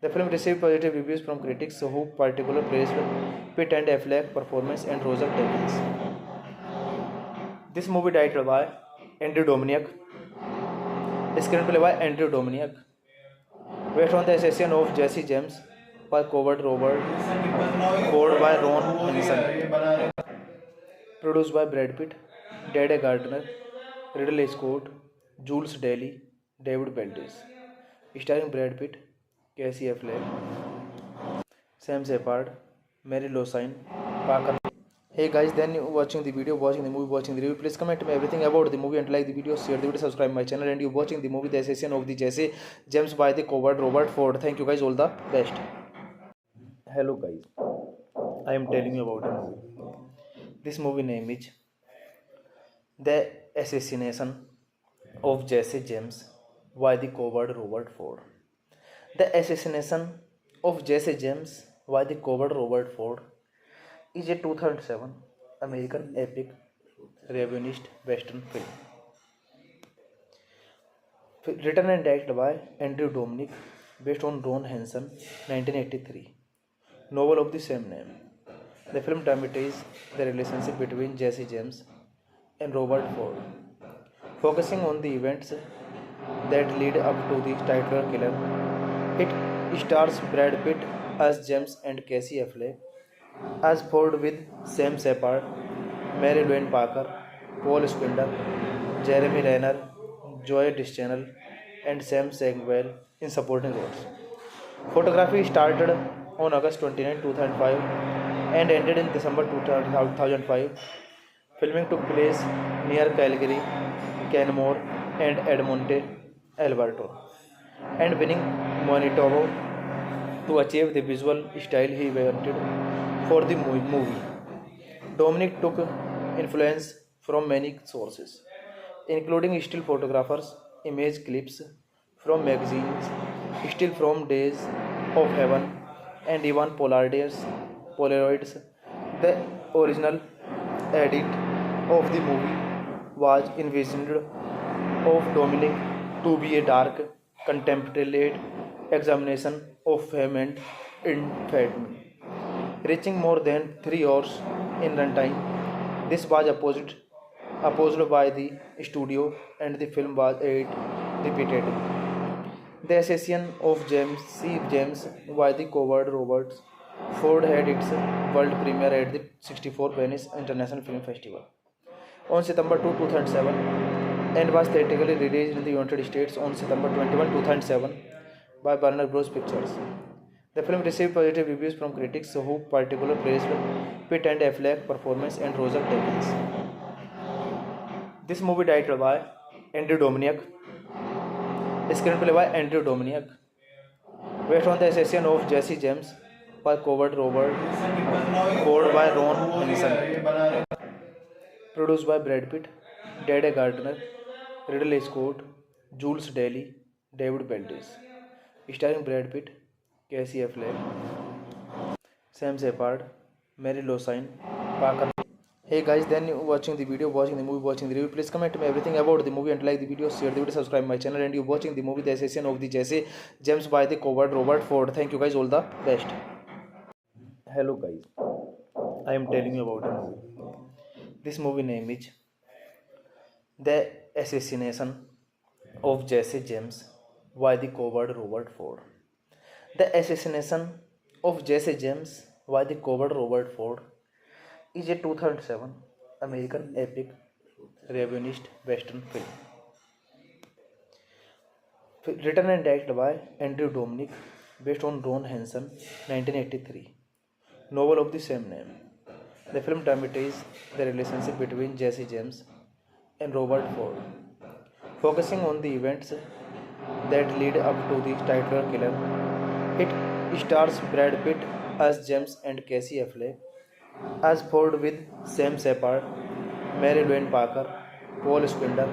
[SPEAKER 1] The film received positive reviews from critics who particularly praised Pitt and Affleck's performance and Roger Deakins. This movie directed by Andrew Dominic, screenplay by Andrew Dominic, based on The Assassin of Jesse James by Coward Robert Ford by Ron Henson, produced by Brad Pitt, Dede Gardner, Ridley Scott, Jules Daly, David Beltis, starring Brad Pitt, Casey Affleck, Sam Shepard, Mary Losine, Parker. Hey guys, then you watching the video, watching the movie, watching the review. Please comment me everything about the movie and like the video, share the video, subscribe my channel. And you watching the movie The Assassin of the Jesse James by the Coward Robert Ford. Thank you guys, all the best. Hello guys, I am telling you about a movie. This movie name is The Assassination of Jesse James by the Coward Robert Ford. The Assassination of Jesse James by the Coward Robert Ford is a 2007 American epic revisionist western film. Written and directed by Andrew Dominic, based on Ron Henson 1983 novel of the same name. The film dramatizes the relationship between Jesse James and Robert Ford, focusing on the events that lead up to the title killer. It stars Brad Pitt as James and Casey Affleck as Ford, with Sam Shepard, Mary Louise Parker, Paul Spender, Jeremy Renner, Joy Deschanel, and Sam Segwell in supporting roles. Photography started on August 29, 2005 and ended in December 2005. Filming took place near Calgary, Canmore, and Edmonton, Alberta, and winning Manitoba to achieve the visual style he wanted for the movie. Dominic took influence from many sources, including still photographers, image clips from magazines, still from Days of Heaven, and Ivan Polaroids. The original edit of the movie was envisioned of Dominic to be a dark, contemplative examination of fame and infamy, reaching more than 3 hours in runtime. This was opposed by the studio, and the film was aired repeatedly. The assassination of James by the coward Robert Ford had its world premiere at the 64th Venice International Film Festival on September 2, 2007, and was theatrically released in the United States on September 21, 2007 by Warner Bros. Pictures. The film received positive reviews from critics who particularly praised Pitt and Affleck's performance and Roger Deakins. This movie directed by Andrew Dominic, screenplay by Andrew Dominic, based on the assassination of Jesse James by coward Robert Ford by Ron Hansen, produced by Brad Pitt, Dede Gardner, Ridley Scott, Jules Daly, David Beltis, starring Brad Pitt, Casey Affleck, Sam Shepard, Mary Losine, Parker. Hey guys, then you watching the video, watching the movie, watching the review. Please comment me everything about the movie and like the video, share the video, subscribe my channel, and you watching the movie The Assassin of the Jesse James by the coward Robert Ford. Thank you guys, all the best. Hello guys, I am telling you about a movie. This movie name is The Assassination of Jesse James by the coward Robert Ford. The Assassination of Jesse James by the coward Robert Ford is a 2007 American epic revisionist western film. Written and directed by Andrew Dominic, based on Ron Hansen 1983 novel of the same name. The film dramatizes the relationship between Jesse James and Robert Ford, focusing on the events that lead up to the title killer. It stars Brad Pitt as James and Casey Affleck as Ford, with Sam Shepard, Mary Louise Parker, Paul Spindler,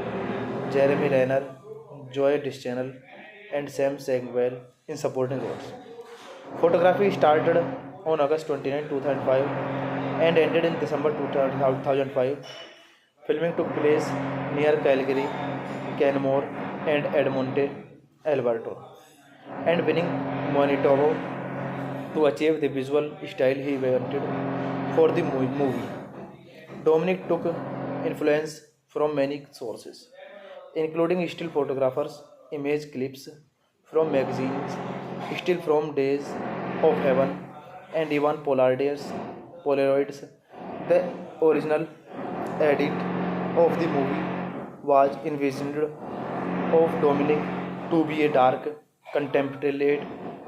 [SPEAKER 1] Jeremy Renner, Joy Deschanel, and Sam Sagwell in supporting roles. Photography started on August 29, 2005 and ended in December 2005. Filming took place near Calgary, Canmore, and Edmonton, Alberta, and winning Manitoba to achieve the visual style he wanted for the movie. Dominic took influence from many sources, including still photographers, image clips from magazines, still from Days of Heaven, and even Polaroids. The original edit of the movie was envisioned of Dominic to be a dark, contemplative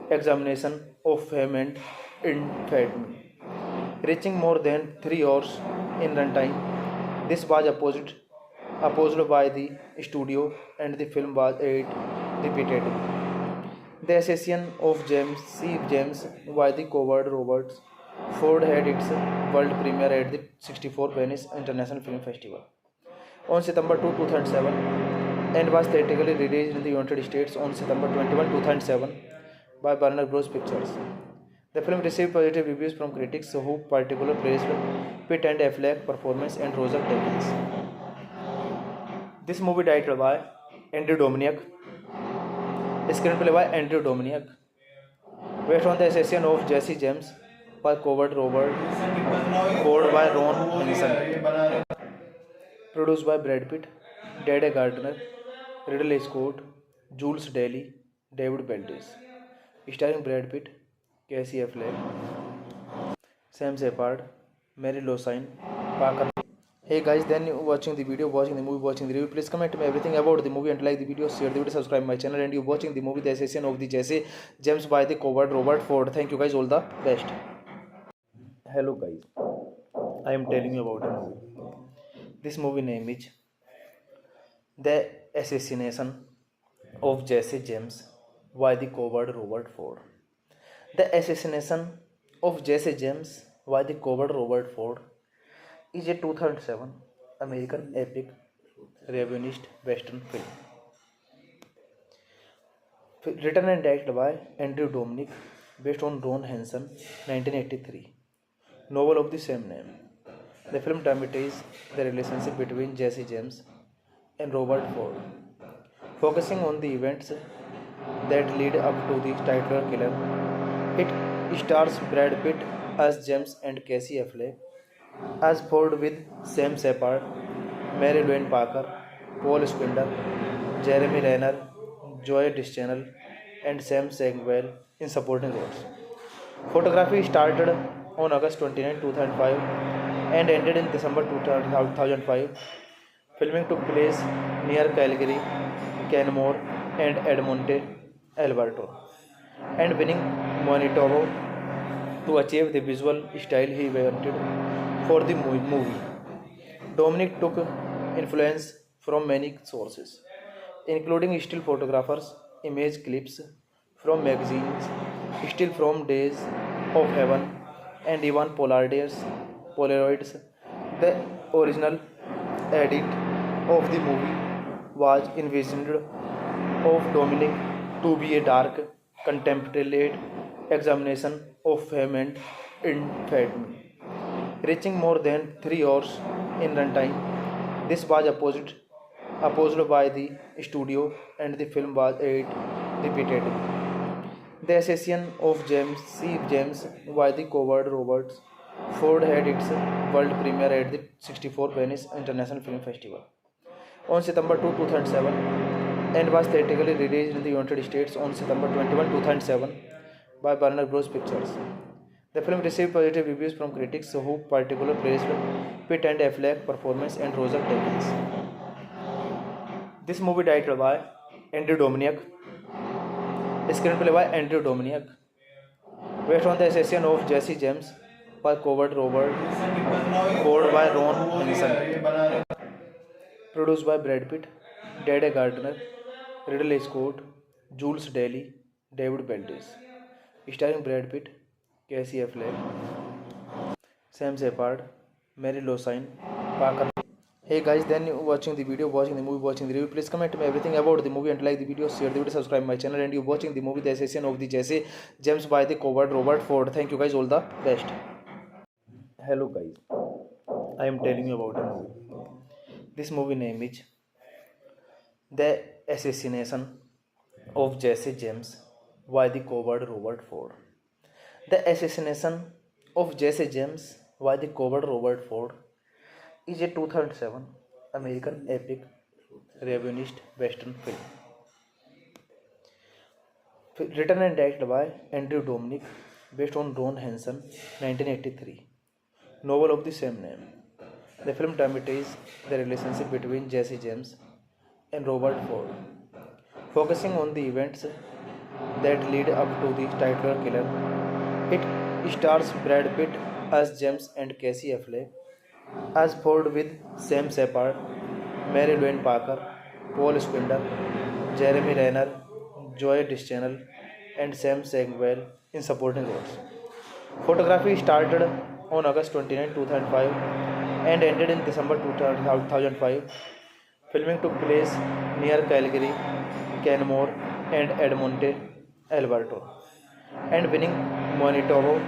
[SPEAKER 1] examination of fame and infamy, reaching more than 3 hours in runtime. This was opposed by the studio, and the film was aired repeatedly. The assassination of James by the coward Robert Ford had its world premiere at the 64th Venice International Film Festival on September 2, 2007, and was theatrically released in the United States on September 21, 2007 by Warner Bros. Pictures. The film received positive reviews from critics who particularly praised Pitt and Affleck's performance and Roger Deakins. This movie directed by Andrew Dominic, screenplay by Andrew Dominic, based on the assassination of Jesse James by coward Robert Ford by Ron Hansen, produced by Brad Pitt, Dede Gardner, Ridley Scott, Jules Daly, David Beltis, starring Brad Pitt, Casey Affleck, Sam Shepard, Mary Losine, Parker. Hey guys, then you watching the video, watching the movie, watching the review. Please comment me everything about the movie and like the video, share the video, subscribe my channel, and you watching the movie The Assassin of the Jesse James by the coward Robert Ford. Thank you guys, all the best. Hello guys, I am telling you about a movie. This movie name is The Assassination of Jesse James by the coward Robert Ford. The Assassination of Jesse James by the coward Robert Ford is a 2007 American epic revisionist western film. Written and directed by Andrew Dominic, based on Ron Hansen, 1983, novel of the same name. The film dramatizes the relationship between Jesse James and Robert Ford, focusing on the events that lead up to the titular killer. It stars Brad Pitt as James and Casey Affleck as Ford with Sam Shepard, Mary Louise Parker, Paul Spindler, Jeremy Renner, Joy Deschanel, and Sam Segwell in supporting roles. Photography started on August 29, 2005 and ended in December 2005. Filming took place near Calgary, Canmore, and Edmonton, Alberta, and winning Manitoba to achieve the visual style he wanted for the movie. Dominic took influence from many sources, including still photographers, image clips from magazines, still from Days of Heaven, and even Polaroids. The original edit of the movie was envisioned of Dominic to be a dark, contemplative examination of fame and infamy, reaching more than 3 hours in runtime. This was opposed by the studio, and the film was aired repeatedly. The assassination of James C. James by the coward Robert Ford had its world premiere at the 64th Venice International Film Festival on September 2, 2007, and was theatrically released in the United States on September 21, 2007 by Warner Bros. Pictures. The film received positive reviews from critics who particularly praised Pitt and Affleck's performance and Roger Deakins. This movie directed by Andrew Dominic, screenplay by Andrew Dominic, based on the assassination of Jesse James by coward Robert Ford by Ron Hansen, produced by Brad Pitt, Dede Gardner, Ridley Scott, Jules Daly, David Beltis, starring Brad Pitt, Casey Affleck, Sam Shepard, Mary Louise Parker. Hey guys, then you watching the video, watching the movie, watching the review. Please comment me everything about the movie and like the video, share the video, subscribe my channel, and you watching the movie The Assassination of the Jesse James by the coward Robert Ford. Thank you guys, all the best. Hello guys, I am telling you about a movie. This movie name is The Assassination of Jesse James by the coward Robert Ford. The Assassination of Jesse James by the coward Robert Ford is a 2007 American epic revisionist western film. Written and directed by Andrew Dominic, based on Ron Hansen, 1983, novel of the same name. The film dramatizes the relationship between Jesse James and Robert Ford, focusing on the events that lead up to the titular killer. It stars Brad Pitt as James and Casey Affleck as Ford with Sam Shepard, Mary Louise Parker, Paul Spindler, Jeremy Renner, Joy Deschanel, and Sam Segwell in supporting roles. Photography started on August 29, 2005 and ended in December 2005. Filming took place near Calgary, Canmore, and Edmonton, Alberta, and winning Manitoba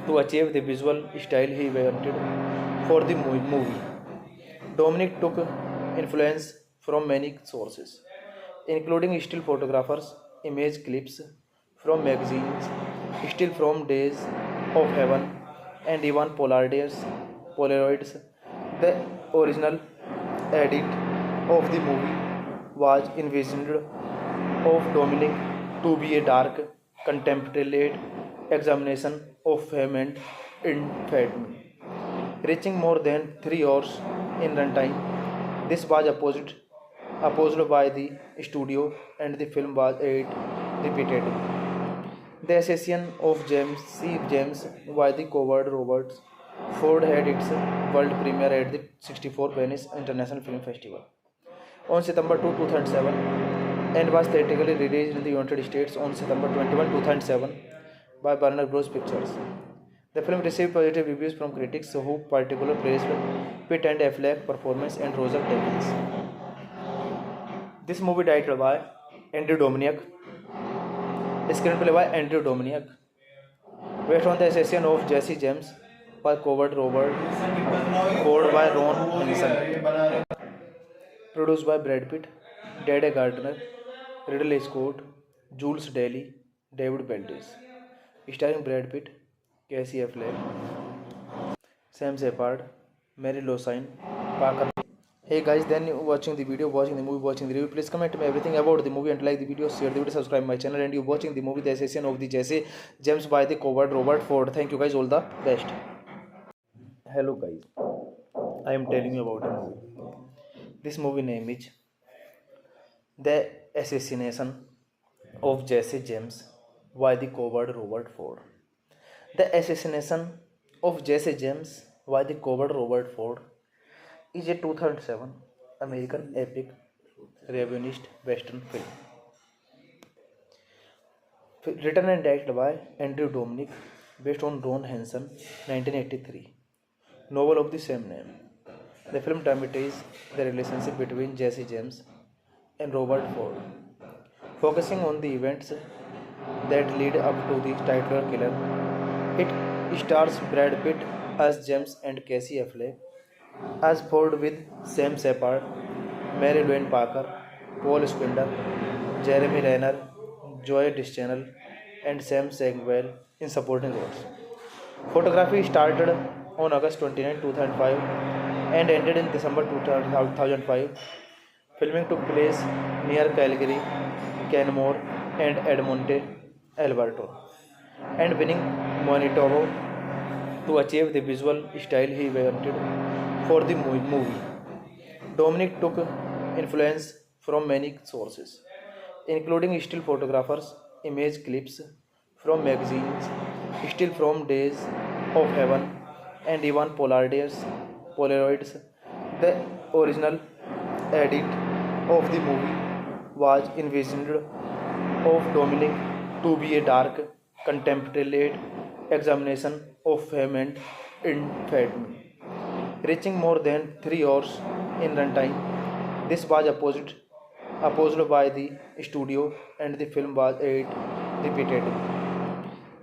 [SPEAKER 1] to achieve the visual style he wanted for the movie. Dominic took influence from many sources, including still photographers, image clips from magazines, still from Days of Heaven, and even Polaroids. The original edit of the movie was envisioned of Dominic to be a dark, contemplative examination of fame and infamy, reaching more than 3 hours in runtime. This was opposed by the studio, and the film was aired repeatedly. The assassination of James C. James by the coward Robert Ford had its world premiere at the 64th Venice International Film Festival on September 2, 2007, and was theatrically released in the United States on September 21, 2007 by Warner Bros. Pictures. The film received positive reviews from critics who particularly praised Pitt and Affleck's performance and Roger Deakins. This movie directed by Andrew Dominic, Screenplay by Andrew Dominic. Based on the assassination of Jesse James by Coward Robert Ford by Ron Hansen. Produced by Brad Pitt, Dede Gardner, Ridley Scott, Jules Daly, David Beltis. Starring Brad Pitt, Casey Affleck, Sam Shepard, Mary Losine, Parker. Hey guys, then watching the video, watching the movie, watching the review, please comment me everything about the movie and like the video, share the video, subscribe my channel, and you watching the movie The Assassin of the Jesse James by the Coward Robert Ford. Thank you guys, all the best. Hello guys, I am telling you about a movie. This movie name is The Assassination of Jesse James by the Coward Robert Ford. The Assassination of Jesse James by the Coward Robert Ford is a 2007 American epic revisionist western film. Written and directed by Andrew Dominic, based on Ron Hansen, 1983 novel of the same name. The film dramatizes the relationship between Jesse James and Robert Ford, focusing on the events that lead up to the titular killer. It stars Brad Pitt as James and Casey Affleck as Ford, with Sam Shepard, Mary Louise Parker, Paul Spindler, Jeremy Renner, Joy Deschanel, and Sam Sagwell in supporting roles. Photography started on August 29, 2005 and ended in December 2005. Filming took place near Calgary, Canmore, and Edmonton, Alberta, and winning Manitoba to achieve the visual style he wanted for the movie. Dominic took influence from many sources, including still photographers, image clips from magazines, still from Days of Heaven, and even Polaroids. The original edit of the movie was envisioned of Dominic to be a dark, contemplative examination of fame and infamy, reaching more than 3 hours in runtime. This was opposed by the studio, and the film was aired repeatedly.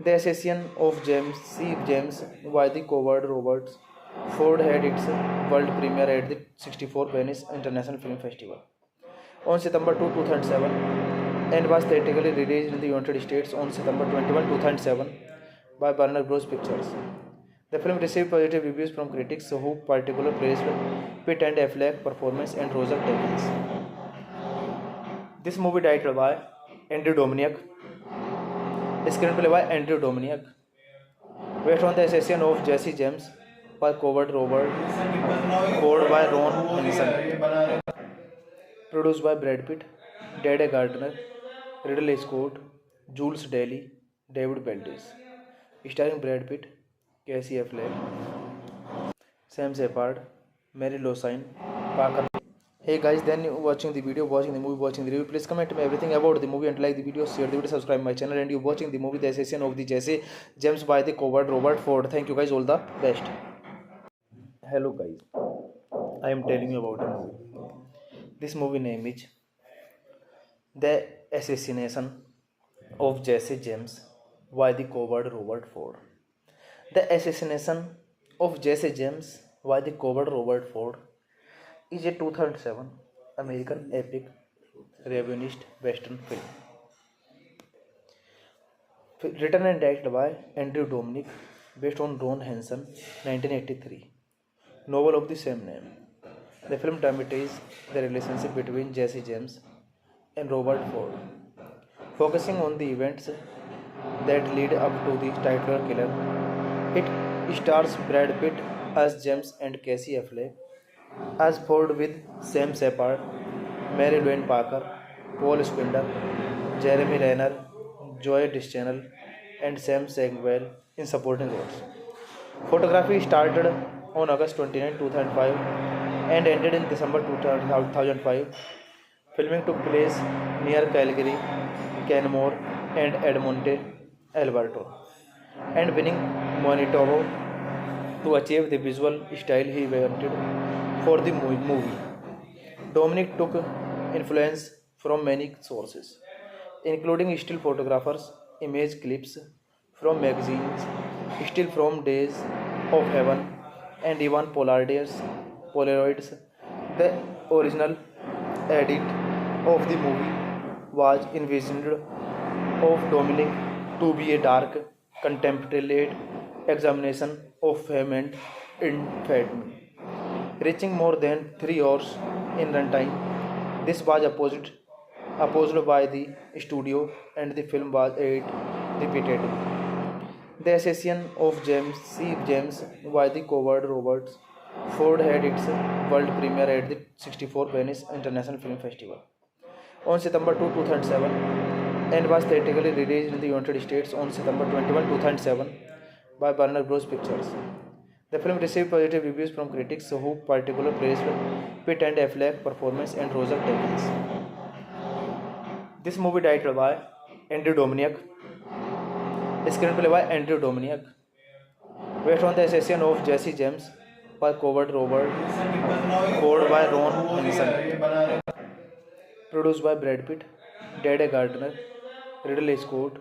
[SPEAKER 1] The Assassination of James by the Coward Robert Ford had its world premiere at the 64th Venice International Film Festival on September 2, 2007, and was theatrically released in the United States on September 21, 2007 by Warner Bros. Pictures. The film received positive reviews from critics who particularly praised Pitt and Affleck's performance and Roger Deakins. This movie directed by Andrew Dominic. Screenplay by Andrew Dominic. Based on the assassination of Jesse James by Coward Robert Ford by Ron Hansen. Produced by Brad Pitt, Dede Gardner, Ridley Scott, Jules Daly, David Beltis. Starring Brad Pitt, Casey Affleck, Sam Shepard, Mary Losine, Parker. Hey guys, then watching the video, watching the movie, watching the review, please comment me everything about the movie and like the video, share the video, subscribe my channel, and you watching the movie The Assassination of the Jesse James by the Coward Robert Ford. Thank you guys, all the best. Hello guys, I am telling you about a movie. This movie name is The Assassination of Jesse James by the Coward Robert Ford. The Assassination of Jesse James by the Coward Robert Ford is a 2007 American epic revisionist western film. Written and directed by Andrew Dominic, based on Ron Hansen, 1983 novel of the same name. The film dramatizes the relationship between Jesse James and Robert Ford, focusing on the events that lead up to the titular killer. It stars Brad Pitt as James and Casey Affleck as Ford, with Sam Shepard, Mary Louise Parker, Paul Spindler, Jeremy Renner, Joy Deschanel, and Sam Sagwell in supporting roles. Photography started on August 29, 2005 and ended in December 2005. Filming took place near Calgary, Canmore, and Edmonton, Alberta, and winning Manitoba to achieve the visual style he wanted for the movie. Dominic took influence from many sources, including still photographers, image clips from magazines, still from days of heaven, and even Polaroids. The original edit of the movie was envisioned of Dominic to be a dark, contemplative examination of fame and infamy, reaching more than 3 hours in runtime. This was opposed by the studio, and the film was aired repeatedly. The assassination of James C. James by the coward Roberts Ford had its world premiere at the 64th Venice International Film Festival on September 2, 2007, and was theatrically released in the United States on September 21, 2007 by Warner Bros. Pictures. The film received positive reviews from critics who particularly praised Pitt and Affleck's performance and Roger Deakins. This movie directed by Andrew Dominic, screenplay by Andrew Dominic, based on the assassination of Jesse James by coward Robert Ford by Ron Hansen, produced by Brad Pitt, Dede Gardner, Ridley Scott,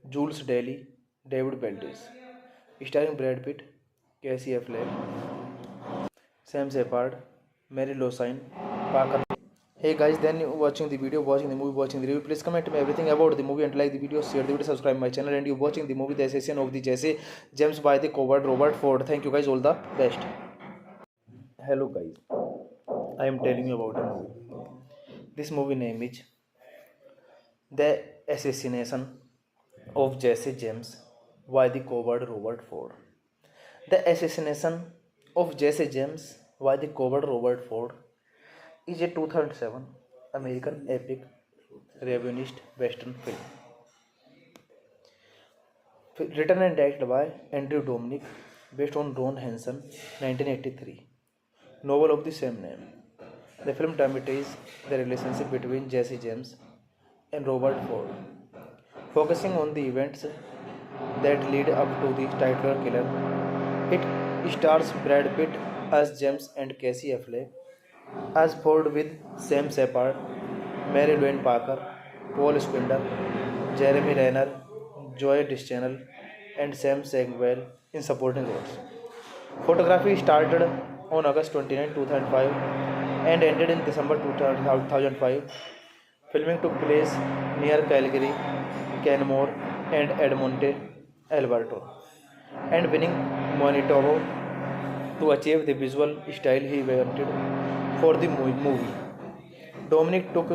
[SPEAKER 1] Jules Daly, David Beltis, starring Brad Pitt, Casey Affleck, Sam Shepard, Mary Losine, Parker. Hey guys, then watching the video, watching the movie, watching the review, please comment me everything about the movie and like the video, share the video, subscribe my channel, and you watching the movie The Assassination of the Jesse James by the coward Robert Ford. Thank you guys, all the best. Hello guys, I am telling you about a movie. This movie name is The Assassination of Jesse James by the coward Robert Ford. The Assassination of Jesse James by the coward Robert Ford is a 2007 American epic revisionist western film. Written and directed by Andrew Dominic, based on Ron Hansen 1983 novel of the same name. The film dramatizes the relationship between Jesse James and Robert Ford, focusing on the events that lead up to the titular killer. It stars Brad Pitt as James and Casey Affleck as Ford, with Sam Shepard, Mary Louise Parker, Paul Spindler, Jeremy Renner, Joy Deschanel, and Sam Samuel in supporting roles. Photography started on August 29, 2005 and ended in December 2005. Filming took place near Calgary, Canmore, and Edmonton, Alberta, and winning Manitoba to achieve the visual style he wanted for the movie. Dominic took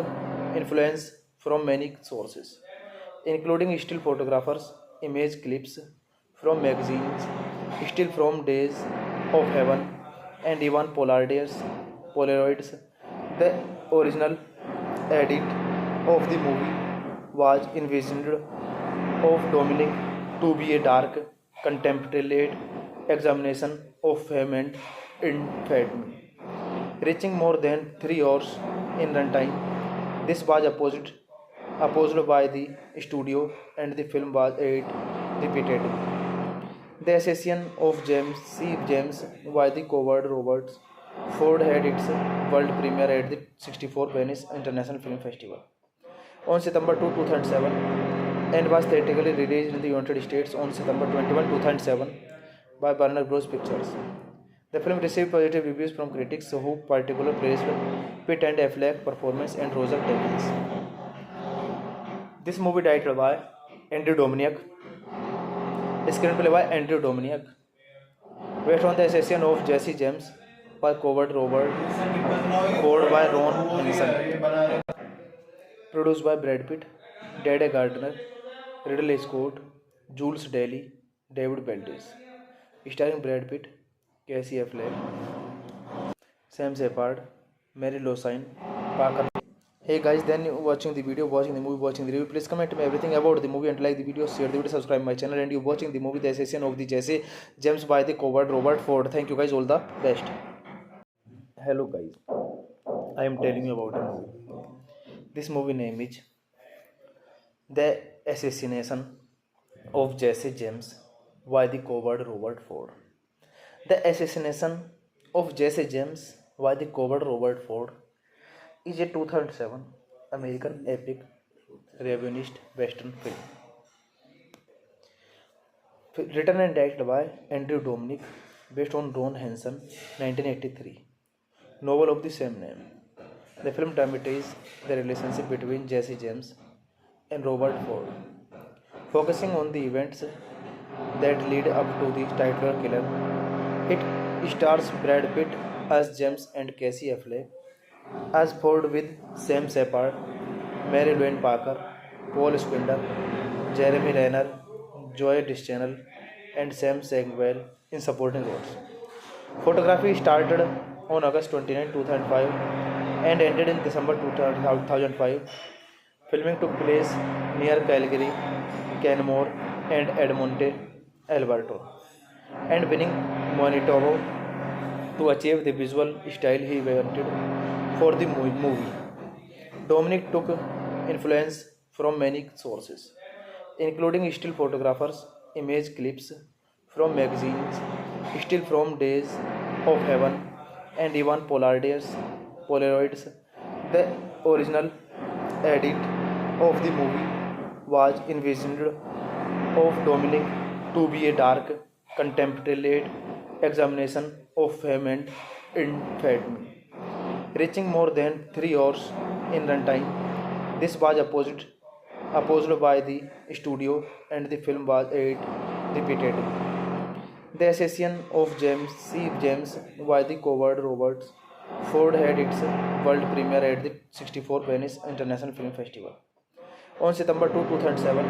[SPEAKER 1] influence from many sources, including still photographers, image clips from magazines, still from days of heaven, and even Polaroids. The original edit of the movie was envisioned of Dominic to be a dark, contemplative examination of fame and infamy, reaching more than 3 hours in runtime. This was opposed by the studio, and the film was aired repeatedly. The assassination of James C. James by the coward Roberts Ford had its world premiere at the 64th Venice International Film Festival on September 2, 2007, and was theatrically released in the United States on September 21, 2007 by Warner Bros. Pictures. The film received positive reviews from critics who particularly praised Pitt and Affleck's performance and Roger Deakins. This movie directed by Andrew Dominic, screenplay by Andrew Dominic, based on the assassination of Jesse James by coward Robert Ford by Ron Hansen, produced by Brad Pitt, Dede Gardner, Ridley Scott, Jules Daly, David Beltis, starring Brad Pitt, Casey Affleck, Sam Shepard, Mary Losine, Parker. Hey guys, then watching the video, watching the movie, watching the review, please comment me everything about the movie and like the video, share the video, subscribe my channel, and you watching the movie The Assassination of the Jesse James by the coward Robert Ford. Thank you guys, all the best. Hello guys, I am telling you about a movie. This movie name is The Assassination of Jesse James by the coward Robert Ford. The Assassination of Jesse James by the coward Robert Ford is a 2007 American epic reviewist western film. Written and directed by Andrew Dominic, based on Ron Hansen, 1983, novel of the same name. The film dramatizes the relationship between Jesse James and Robert Ford, focusing on the events that lead up to the title killer. It stars Brad Pitt as James and Casey Affleck as Ford with Sam Shepard, Mary Louise Parker, Paul Squinder, Jeremy Renner, Joy Deschanel, and Sam Samuel in supporting roles. Photography started on August 29, 2005 and ended in December 2005. Filming took place near Calgary, Canmore, and Edmonton, Alberta, and winning Manitoba to achieve the visual style he wanted for the movie. Dominic took influence from many sources, including still photographers, image clips from magazines, still from Days of Heaven, and even Polaroids. The original edit of the movie was envisioned of Dominic to be a dark, contemplative examination of fame and infamy, reaching more than 3 hours in runtime. This was opposed by the studio, and the film was edited repeatedly. The assassination of James C. James by the coward Robert Ford had its world premiere at the 64th Venice International Film Festival on September 2, 2007,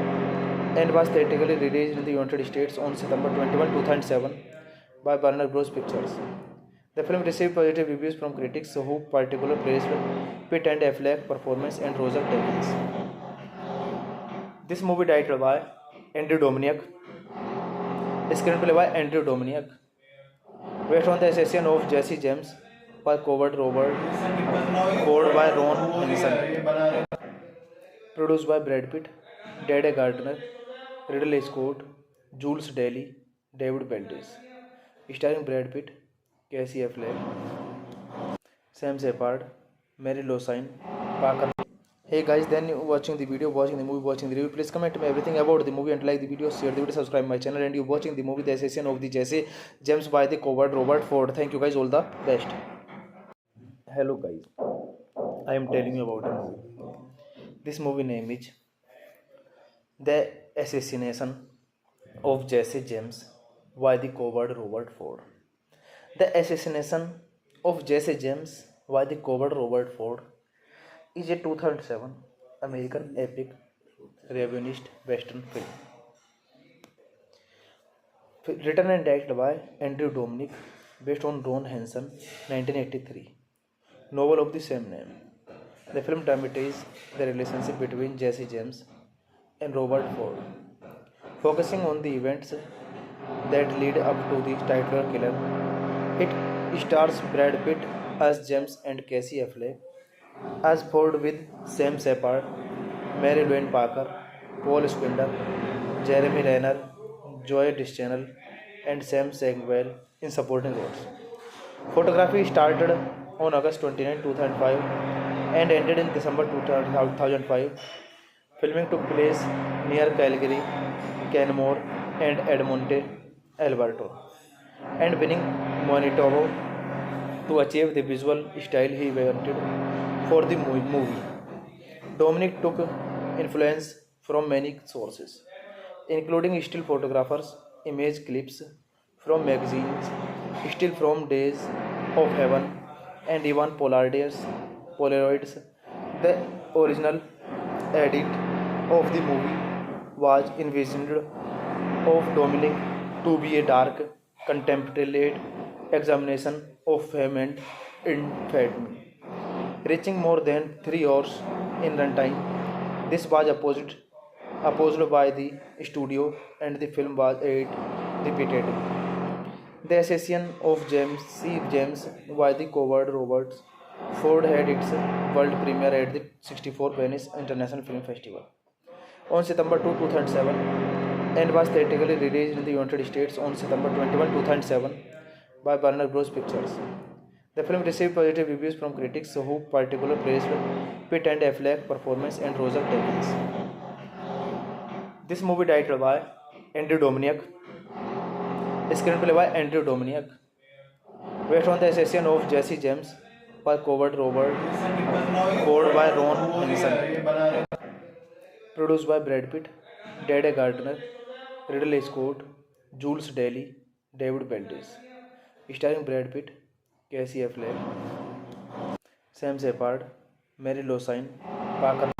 [SPEAKER 1] and was theatrically released in the United States on September 21, 2007 by Warner Bros. Pictures. The film received positive reviews from critics who particularly praised Pitt and Affleck's performance and Roger Deakins. This movie directed by Andrew Dominic, screenplay by Andrew Dominic, based on the assassination of Jesse James by coward Robert Ford by Ron Hansen, produced by Brad Pitt, Dede Gardner, Ridley Scott, Jules Daly, David Beltis, starring Brad Pitt, Casey Affleck, Sam Shepard, Mary Louise Parker. Hey guys, then you watching the video, watching the movie, watching the review. Please comment me everything about the movie and like the video, share the video, subscribe my channel. And you watching the movie The Assassination of the Jesse James by the coward Robert Ford. Thank you guys, all the best. Hello guys, I am telling you about a movie. This movie name is The Assassination of Jesse James by the coward Robert Ford. The Assassination of Jesse James by the coward Robert Ford is a 2007 American epic reviewist western film. Written and directed by Andrew Dominic, based on Ron Hansen, 1983, novel of the same name. The film dramatizes the relationship between Jesse James and Robert Ford, focusing on the events that lead up to the title killer. It stars Brad Pitt as James and Casey Affleck as Ford with Sam Shepard, Mary Louise Parker, Paul Squinder, Jeremy Renner, Joy Deschanel, and Sam Samuel in supporting roles. Photography started on August 29, 2005 and ended in December 2005. Filming took place near Calgary, Canmore, and Edmonton, Alberta, and winning Manitoba to achieve the visual style he wanted for the movie. Dominic took influence from many sources, including still photographers, image clips from magazines, still from Days of Heaven, and even Polaroids. The original edit of the movie was envisioned of Dominic to be a dark, contemplative examination of fame and infamy, reaching more than 3 hours in runtime. This was opposed by the studio, and the film was edited repeatedly. The assassination of James C. James by the coward Robert Ford had its world premiere at the 64th Venice International Film Festival on September 2, 2007, and was theatrically released in the United States on September 21, 2007 by Warner Bros. Pictures. The film received positive reviews from critics who particularly praised Pitt and Affleck performance and Roger Deakins. This movie directed by Andrew Dominic, screenplay by Andrew Dominic, based on the assassination of Jesse James by Coward Robert Ford by Ron Hansen, produced by Brad Pitt, Dede Gardner, Ridley Scott, Jules Daly, David Beltis, starring Brad Pitt, Casey Affleck, Sam Shepard, Mary Losine, Parker.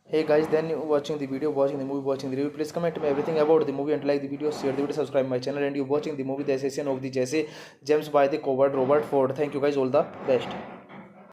[SPEAKER 1] Hey guys, then you watching the video, watching the movie, watching the review. Please comment me everything about the movie and like the video, share the video, subscribe my channel. And you watching the movie The Assassination of the Jesse James by the Coward Robert Ford. Thank you guys, all the best.